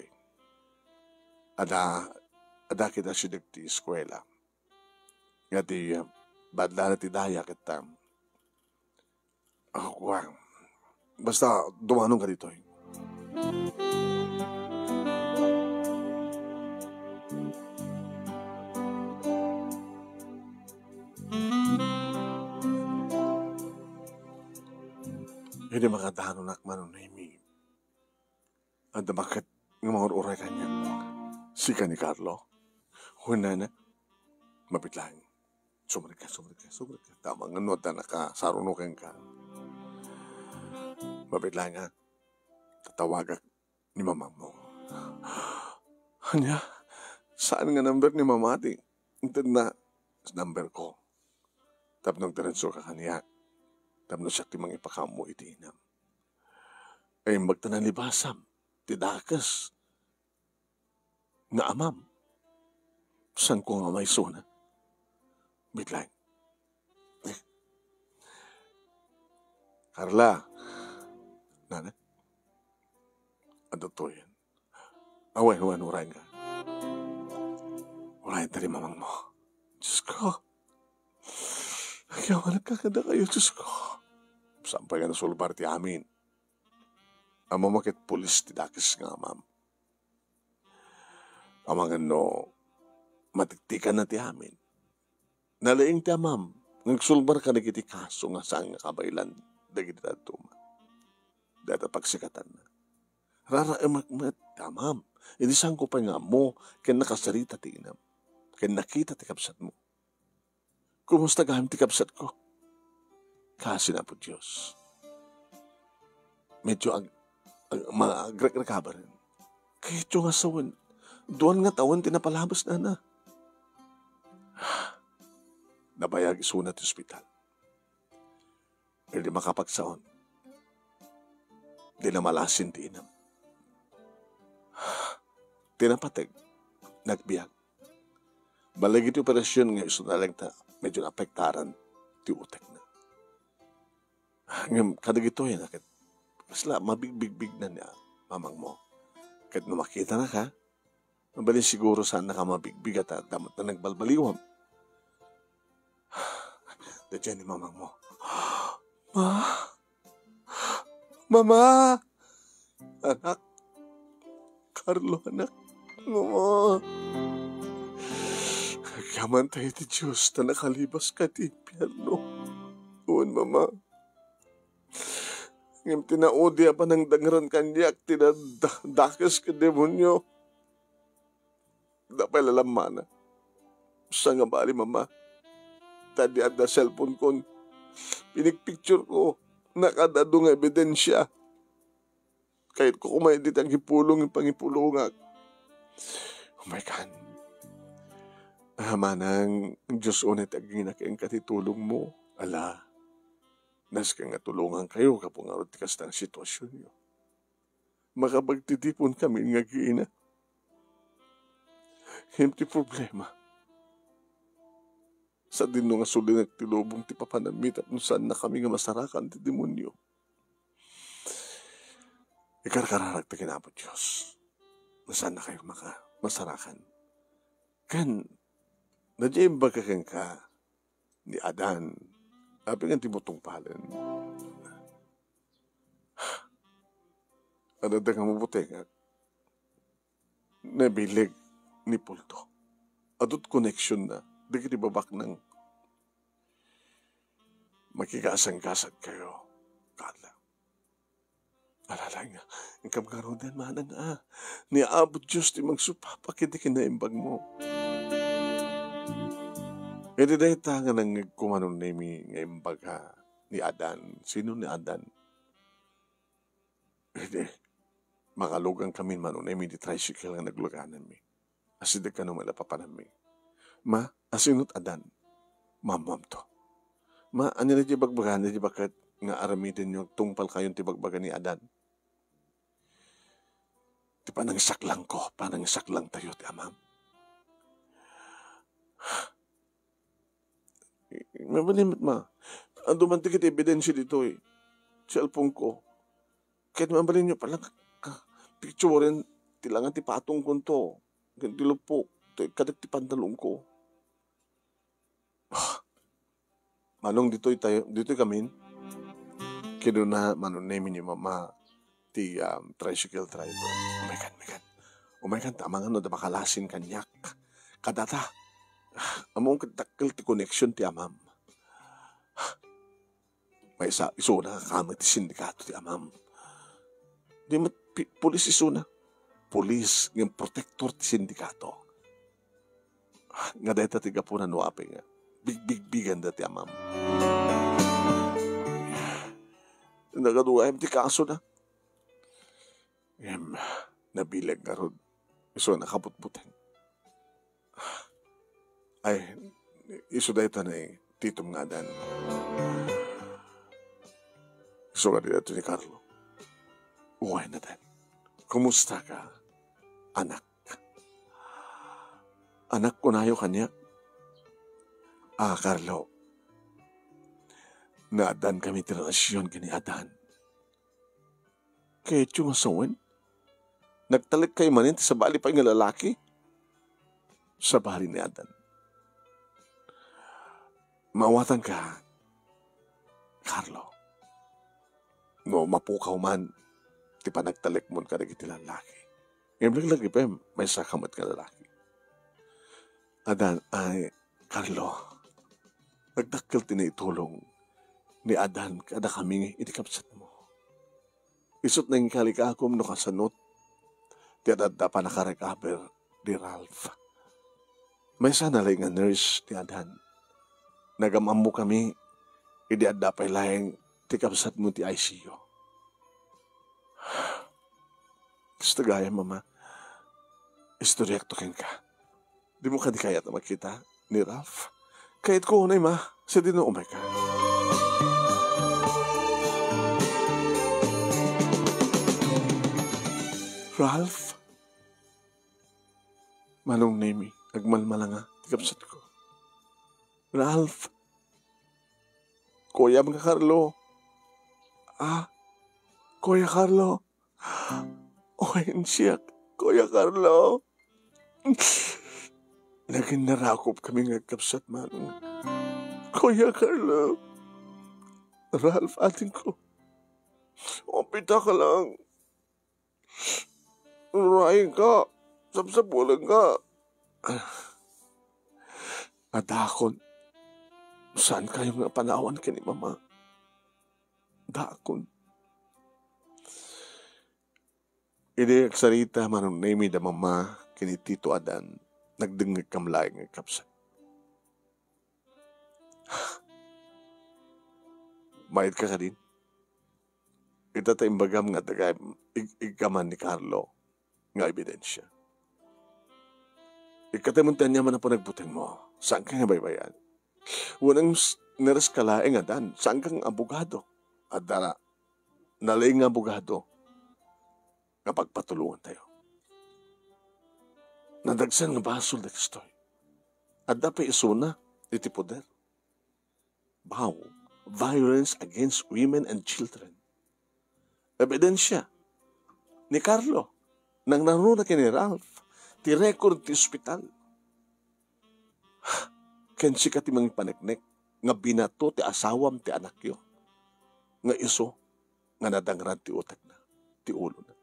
Ada kita siya di eskwela. Nga di badla na ti daya kita. Basta dumanong ka dito. Hindi makadano nakmanon na imi. Anda bakit nga mga uray kanya? Sika ni Carlo. Huna na. Mapitlang. Sumari ka. Tamang ano na nakasarunukin ka. Mapitlang nga. Tatawagak ni mama mo. Hanya, saan nga number ni mama ti? Ito na number ko. Tapos diretso ka kaniya. Tapos siya timang ipakamo iti inam. Ay magtanan libasam. Tidakas. Nga amam. San ko nga may suna? Bitlang. Carla. Nana? Ano to yan? Away, urayan ka. Urayan tali mamang mo. Diyos ko. Kaya nagkakada kayo, Diyos ko. Sampay nga nasulbar ti amin. Amo makit pulis ti dakis nga, ma'am. Amang ano, matiktikan na ti amin. Nalaing ti ma'am, nagsulbar ka na kiti kaso nga saan nga kabaylan, dagiti datuma. Data pagsikatan na. Rara emakmat, ma'am. Hindi saan ko pa nga mo, kaya nakasarita ti inam. Kaya nakita ti kapsat mo. Kumusta gaham ti kapsat ko? Kasi na po Diyos. Medyo mga agrek-rekaba rin. Kaya ito nga sawan, doon nga taon tinapalabas na. Nabayag isunat sa ospital. Hindi makapagsaon. Di na malasin ti inam. Tinapateg, nagbiyag. Balag iti operasyon nga iso na lang ta, medyo naapektaran ti utek na. Ngayon, kadagito yan, kasla, mabigbig na niya, mamang mo. Kahit na makita na ka, mabalin siguro saan na ka mabigbig at damat na nagbalbaliwam. Dadyan ni mamang mo. Mama! Anak! Carlo, anak! Mama! Kagaman tayo ti Diyos na nakalibas ka ti impyerno. Uwan, mama. Ngayon tinaudi pa ng dangran kanyak, tinadakas ka demonyo. Dapay lalamana. Sa nga bali, mama. Tadi ada cellphone ko. Pinikpicture ko. Nakadado nga ebidensya. Kahit ko kumaedit ang hipulong yung pangipulungag. Oh my God. Manang Diyos ulit ang ginakayang katitulong mo. Ala, nas ka nga tulungan kayo kapag nga tikas ng sitwasyon nyo. Makapagtitipon kami nga giina. Hindi problema. Sa din nga suli nagtilubong ti papanamit at saan na kami nga masarakan ti demonyo. Ikarkararag ti kinapot Diyos. Nasaan na kayo masarakan. Kan, nadya bagakang ka ni Adan. Abi nga timutong palan. Ano da nga mabuti nga. Nabilig ni Pulto. Adot connection na. Dagiti babak ng makikasang-kasag kayo. Carla. Alala nga. Ang kamkaroon din manang niabot Diyos ti magsupapa kiti kinaimbag mo. Hindi dahil tanga ng kumanon na imbag ni Adan. Sino ni Adan? Hindi. Makalugang kami manon na di tricycle nga nagluganan mi. Asidag ka naman napapanan mi. Ma, asinot Adan. Mamam to. Ma, ano na di bagbagan na di bakit nga aramitin yung tungpal kayong tibagbagan ni Adan? Di pa nang saklang ko, pa nang saklang tayo ti amam. Mabalimit ma. Ang dumantikit ebidensya dito eh. Cellphone ko. Kahit mabalin nyo palang picture rin, tilangan ti patong ko to. Gantilo po. Kadag ti pantalong ko. Manong dito'y kamin. Kino na manon namin ni mama ti tricycle driver. Oh my God, tamang ano da makalasin kanyak. Kadata. Among katakil ti connection ti amam. May isuna kamay ti sindikato ti amam. Di mat pulis isuna. Pulis ng protector ti sindikato. Nga dahil tatiga po na nuwapi nga. Big-bigan dati amam. Nagaduayam ti kaso na. Nabilag nga ron. Iso nakaputputeng. Ay, iso dahil na titom nga dan. Iso nga dito ni Carlo. Uway na dan. Kumusta ka, anak? Anak ko na kanya. Carlo. Naadan kami ti relasyon kini Adan. Kaya yung asawan, nagtalik kay manin sa bali pa yung lalaki. Sa bali ni Adan. Mawatan ka, Carlo. No, mapukaw man, ti pa nagtalik mo ka nagiti lalaki. Ngayon lagi pa, may sakamat ka lalaki. Adan, ay, Carlo, nagdakil tinaitulong ni Adan kada kami itikapsat mo. Isot na yung kalikakom no kasanot, ti adada pa nakarecover di Ralph. May sana lang nga nurse ti Adan. Nagamam mo kami, idi adda pa ilayang tikapsat mo ti ICU. Gusto gaya, mama, istoryekto ken ka. Di mo ka di kaya na makita ni Ralph. Kahit ko unay, ma, sa din umay ka. Ralph? Manong name, agmalmala nga, tikapsat ko. Ralph? Kuya mga Carlo. Kuya Carlo. Siyak, Kuya Carlo. Naging narakop kami nga kapsat, manong. Kuya Carlo. Ralph, ating ko. Pita ka lang. Urahin ka. Sapsapulan ka. Adakon. Saan kayo nga panawan ka ni mama? Dakon. Hindi agsarita manong name da mama kini Tito Adan nagdengag kamlaing nga kapsa. Mayad ka din. Ita ta imbagam nga tagay ikaman ni Carlo nga ebidensya. Ikatamuntan niya man na po nagbuteng mo. Saan ka nga baybayan? Unang naras kalaing Adan. Saan kang abogado? Adara, nalaing abogado nga pagpatulungan tayo. Nadagsan nga basol na kistoy. Adda pa isuna, iti poder. Baw, violence against women and children. Ebidensya ni Carlo, nang naruna kini Ralph, ti record ti ospital. Kensi ka ti mga paneknek, nga binato ti asawam ti anak yo. Nga iso, nga nadangrad ti utak na, ti ulo na.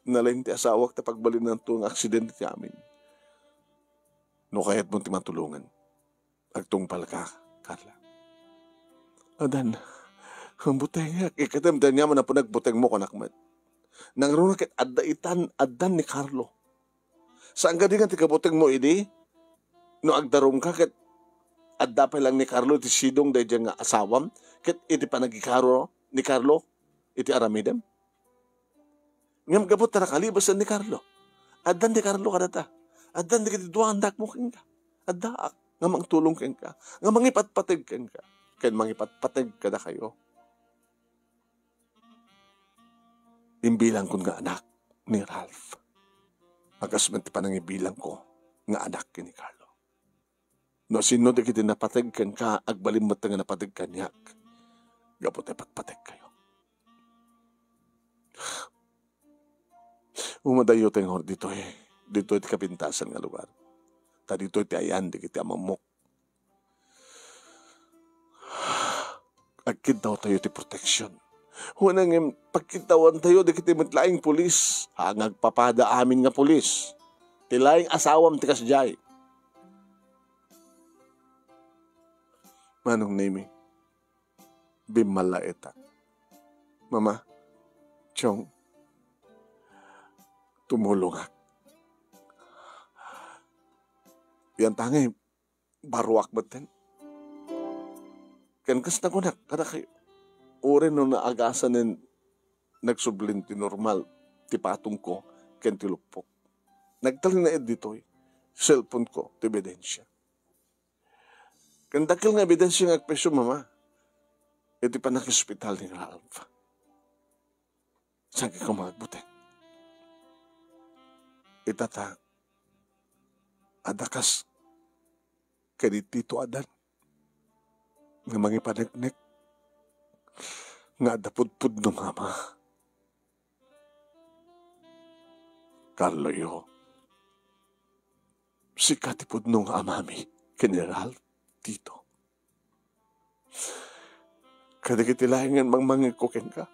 Nalain ti asawak ta pagbalin ng tuong aksidente ti amin. No kaya't mo ti matulungan. Agtungpal ka, Carla. Adan, ang buteng, ikatamdan niya mo na po nagbuteng mo kanakmat. Nang runakit addan ni Carlo. Saan ka di nga ti kabuteng mo, idi? No agdarom ka, kat adda pa lang ni Carlo, iti sidong dahi nga asawam, kat iti panagikaro ni Carlo, iti aramidem. Ngam gabot na nakalibasan ni Carlo. Addan ni Carlo kadata. Addan ni kitiduang dak mo keng ka. Adda, nga mangtulong keng ka. Nga mangipatpatag keng ka. Kaya mangipatpatag ka na kayo. Imbilang ko nga anak ni Ralph. Agasman ti panangibilang ko nga anak ni Carlo. No sino di kiti napatag keng ka, agbalim mo nga napatag kanyak. Gabot ay pagpatag kayo. Umadayo tayo dito Dito iti kapintasan nga lugar. Ta dito iti ayan, di kiti amamok. Agkid daw tayo ti protection. Hunang pagkitawan tayo, di kiti matlaing pulis. Ngagpapada amin nga pulis. Tilaing asawam ti kasjay. Manong name bimalaita. Mama, Chong, tumulong ak. Yan tangi, baruak baten. Kan kas na ko na, kada kayo. Uri no naagasan ng nagsublin ti normal, ti patong ko, ken ti lupok. Nagtaling na dito cellphone ko, ti ebidensya. Kan dakil nga ebidensya nga agpeso, mama, iti pa nag-hospital ni Ralph. Saan ka magbuteng? Itata, adakas, kanitito adan, nga mga panagnek, nga dapudpud ng ama. Carlo si katipud nung amami, General Tito. Kadagitilahingan mangmangikukin ka.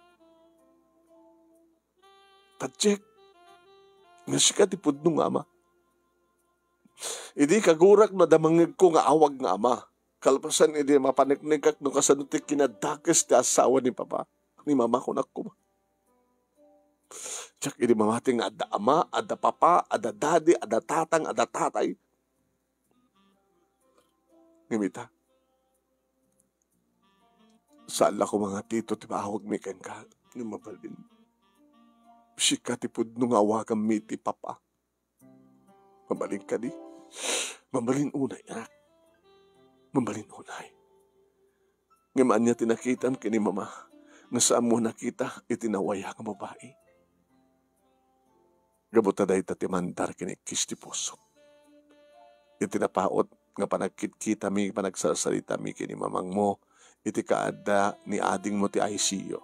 Tadjek, nga si katipud nung ama. Idi kagurak na damangig ko nga awag nga ama. Kalpasan idi mapaniknikak no kasanutik kinadakes ti asawa ni papa. Ni mama ko nakuma. Tsak idi mamating ada ama, ada papa, ada daddy, ada tatang, ada tatay. Ngimita. Saan ko mga tito ti maawag mi ken ka ni mabalin. Si katipud nung awagan mi ti papa. Mabalin ka di. Mabalin unay anak. Mabalin unay. Ngaman niya tinakitan kini mama. Nga saan mo nakita itinawaya nga babae. Gabuta dahi tatimandar kini kis ti puso. Itinapaot nga panagkit-kita mi, panagsasalita mi kini mamang mo, iti kaada ni ading mo ti ICU.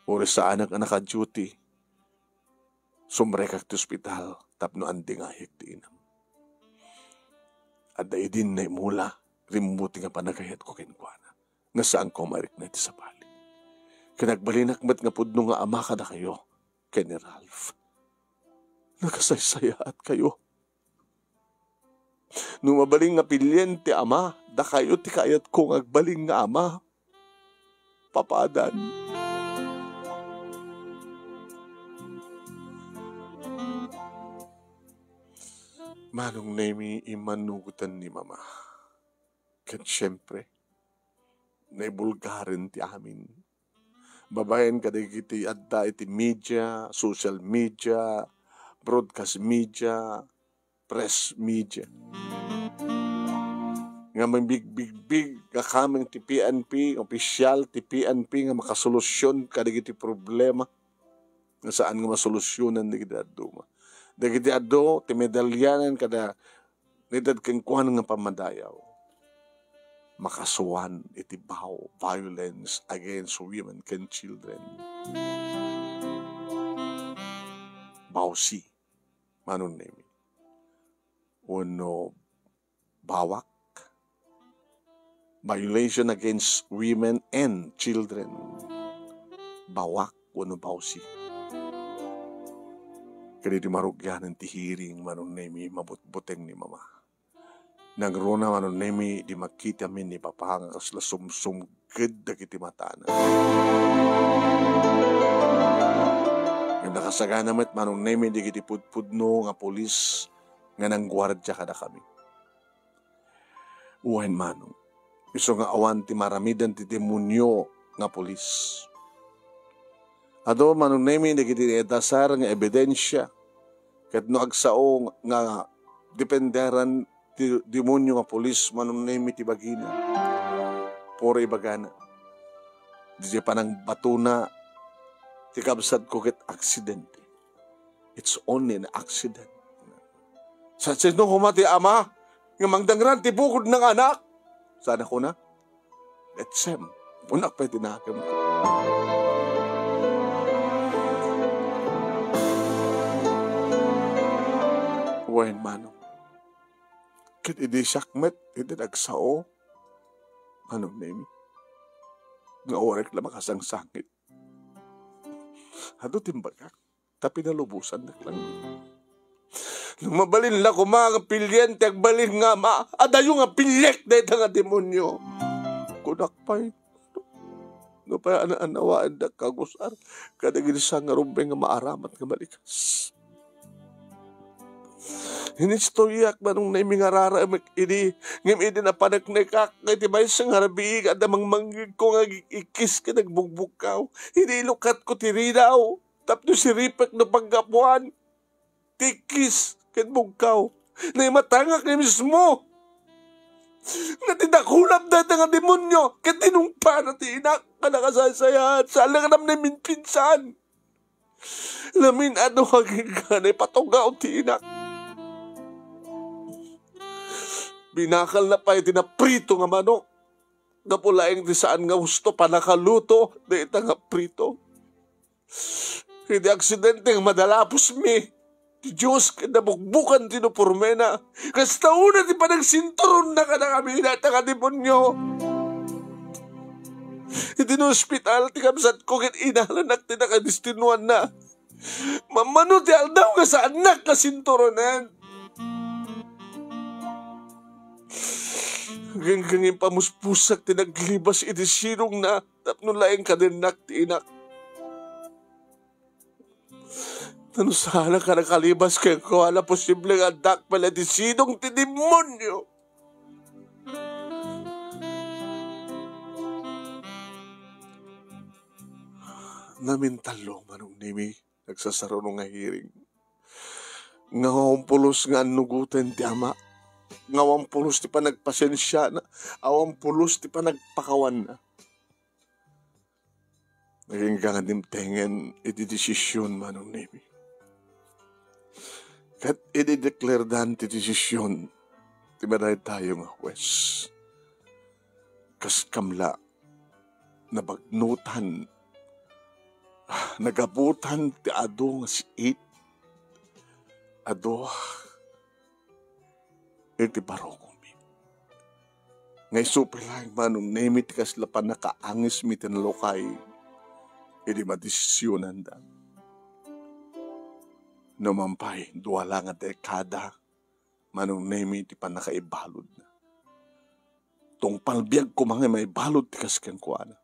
Uri sa anak na naka-duty, sumrekak ti ospital, tapno anding ahik ti inam. At daidin na imula, rimuti nga panagayat ko kinkwana, nga saan ko marik na iti sapali. Kinagbalinak nga pudno nga ama ka na kayo, Ken Ralph. Nakasaysayat kayo. Nung mabaling nga pilyen ti ama, da kayo ti kayat kong agbaling nga ama. Papadan. Manong nemi imanugutan ni mama. Kat syempre, naibulgarin ti amin. Babayan ka iti adda iti media, social media, broadcast media, press media. Nga may big nga kaming ti PNP, opisyal ti PNP nga makasolusyon kadigiti problema nga saan nga masolusyonan digiti aduma. Digiti ado ti medalyanan kada nidad kang kuhan nga pamadayaw. Makasuwan iti violence against women and children. Bawsi. Manon nemi. Uno, bawak. Violation against women and children. Bawak. Uno, bawsi. Kaya di marugyanan ti hearing manon nemi mabutbuteng ni mama. Nagrona manon nemi di makita min ni papa nga kasla sumsumged dagiti matana. Yung nakasagana met manon nemi di kiti pudpudno nga polis nga nang gwardya kada kami. Uwain manong. Iso nga awan ti maramidan ti demonyo nga polis. Ado manon nemi di kiti edasar nga ebidensya ket no agsao nga dependeran ti demonyo nga polis manon nemi ti bagina. Pore ibagana. Di panang batuna ti kabsat ko ket aksidente. It's only an accident. Sa sino humati ama nga mangdangran ti bukod ng anak. Sana ko na. Let's sem. Unak pa tinakam ko. Wain manong. Kit idi sakmet, idi nagsao. Manong nemi. Nga orek na makasangsangit. Hado timbagak. Tapi nalubusan na lang. Nung mabalin la ko mga pilyente, agbalin nga adayo nga pilyek dahil nga demonyo. Kunakpay. No pa anawaan na kagusar. Kadagin nga rumbeng nga maaramat nga malikas. Hinistoryak manong na imingarara ini ngim ini na panagnikak nga tibay sa ngarabi at amang manggig ko nga ikis ka nagbugbukaw. Hinilukat ko tirinaw. Tapno si Ripak na paggapuan. Tikis kat bugkaw. Na imatangak ni mismo. Natinakulap na nga demonyo. Kat tinumpa na tinak ka nakasasayahan. Sa alanganam na minpinsan. Lamin ano haging ka na ipatugaw tinak. Binakal na pa itinaprito nga manok. Napulaing di saan nga gusto pa nakaluto. Na ita nga prito. Hindi aksidente nga madalapos mi. Di Diyos kada bukbukan tinupurmena. Kasta una di pa nagsinturon na ka na kami na ka demonyo. Hindi no hospital ti kamsat ko kin inalanak ti nakadistinuan na. Mamano ti aldaw nga sa anak ka sinturonan. Hanggang pamuspusak ti naglibas iti sirong na tapno laing kadenak ti inak. Ano sana ka nakalibas kay ko ala posible nga anak pala ti sinong ti demonyo. Namintalo manong nimi nagsasarunong nga hearing. Nga pulos nga anugutan ti ama. Ngawang pulos ti pa nagpasensya na. Awang pulos ti pa nagpakawan na. Naging kangadimtengen iti desisyon manong nimi. Kat i-declare dan ti desisyon ti maday tayo nga huwes. Kas kamla nabagnutan nagabutan ti ado nga si it ado iti barokong ngay supilang manong nemi ti kaslapan nakaangis mi tinalokay iti madesisyonan da. Numampay, duwala nga dekada, manong nemi ti pa nakaibalod na. Tong palbiag ko mga may balod ti kaskan ko ana.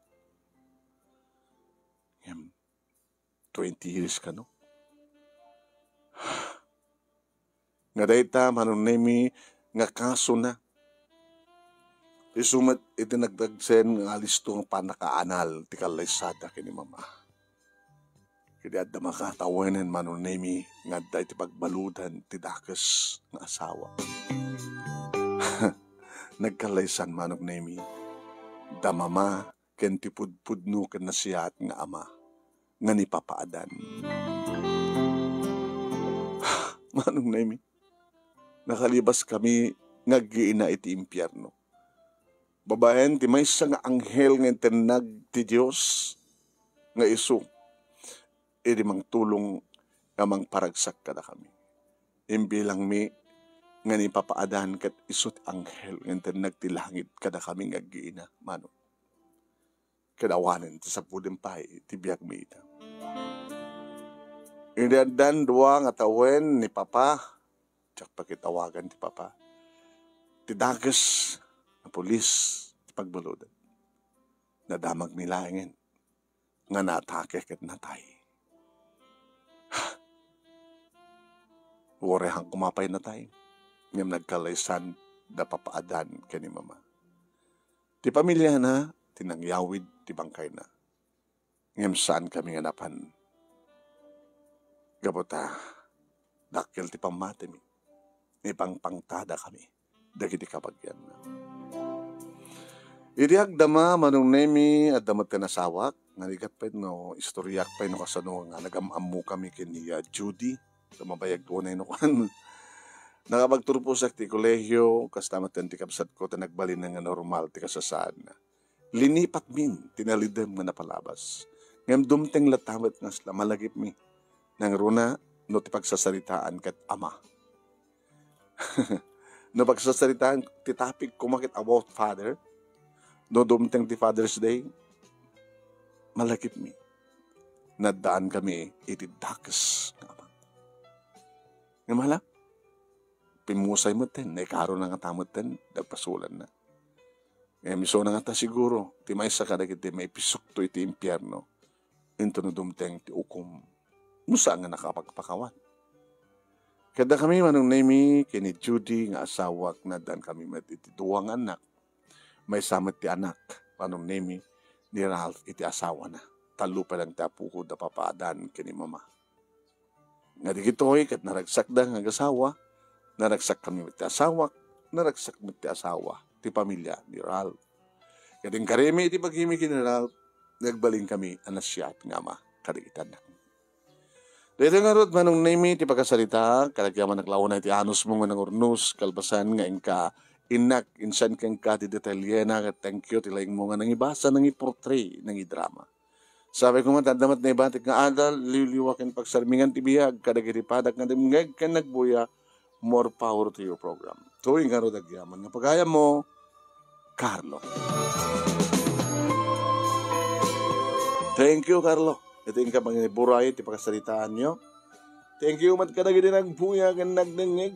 20 years ka no? Nga dayta, manong nemi, nga kaso na. Isumat iti nagdagsen nga alisto nga panakaanal ti kalaysada kini mama. Kaya at na makatawanan manon nemi nga day ti pagbaludan ti dakas nga asawa. Nagkalaysan manong nemi. Da mama ken ti pudpudno ken nasiyat nga ama nga ni papaadan. Manong nemi. Nakalibas kami nga giina iti impyerno. Babaen ti maysa nga anghel nga tinag ti Dios nga isu. Edi mang tulong nga mang paragsak kada kami. Imbilang mi nga ni papaadan kat isut anghel nga nagtilangit kada kami nga giina mano. Kadawanan ti sapudem pay ti biag mi ita. Indandan dua nga tawen ni papa tsak pakitawagan ti papa. Ti dagas na pulis ti pagbaludan. Nadamag nila ngin nga natake ket natay. Warehang kumapay na tayo. Ngam nagkalaysan da papaadan kani mama. Ti pamilya na, tinangyawid ti bangkay na. Ngam saan kami nga napan. Gabota, dakil ti pamate mi. May pangpangtada kami. Dagiti kapagyan na. Iriag dama manong nemi at damat ka nasawak. Naligat pa no, istoryak pa no kasano nga nagamamu kami kini Judy. Mabayag ko na inukan. Nakapagturpo sa ti kolehyo, kastamat ti kapsat ko, nagbalin na nga normal, ti kasasaan na. Linipat min, tinalidem nga napalabas. Ngam dumteng latamat nga sila, malagip mi. Nang runa, no ti pagsasaritaan kat ama. No pagsasaritaan, ti topic kumakit about father. No dumteng ti Father's Day, malagip mi. Nadaan kami iti dakas nga ama. Nga mahala? pimusay mo ten, naikaro na nga tamot ten, nagpasulan na. Ngayon, miso na nga ta siguro, ti may sa kadagiti, may pisok to iti impyerno, into na dumteng ti ukom, musa nga nakapagpakawan. Kada kami manong nami, kini Judy nga asawak na dan kami iti duwang anak, may samat ti anak, manong nami, ni Ralph iti asawa na. Talo pa lang tapuko da papaadan kini mama. Nga di gito'y kat naragsak da nga asawa, naragsak kami iti asawak, naragsak mi iti asawa, ti pamilya ni Ralph. Kading karemi iti paghimi kini Ralph, nagbaling kami anas siya at nga ma, kadigitan na. Dito nga rot manong nami ti pagkasalita, kalagyaman naklaw na iti anos mo nga ng urnos, kalbasan nga ingka, inak, insan kang ka ti detalyena, thank you, tilaing mo nga nang ibasa, nang iportray, nang idrama. Sabi ko matadamat na ibatik nga adal, liliwakin pagsarmingan ti biyag, kadagiripadak nga dimngeg ka nagbuya, more power to your program. Tuwing nga rot agyaman, nga pagaya mo, Carlo. Thank you, Carlo. Ito yung kapag buray, ti pagkasalitaan nyo. Thank you, mat kadagiri nagbuya, kan nagdengeg.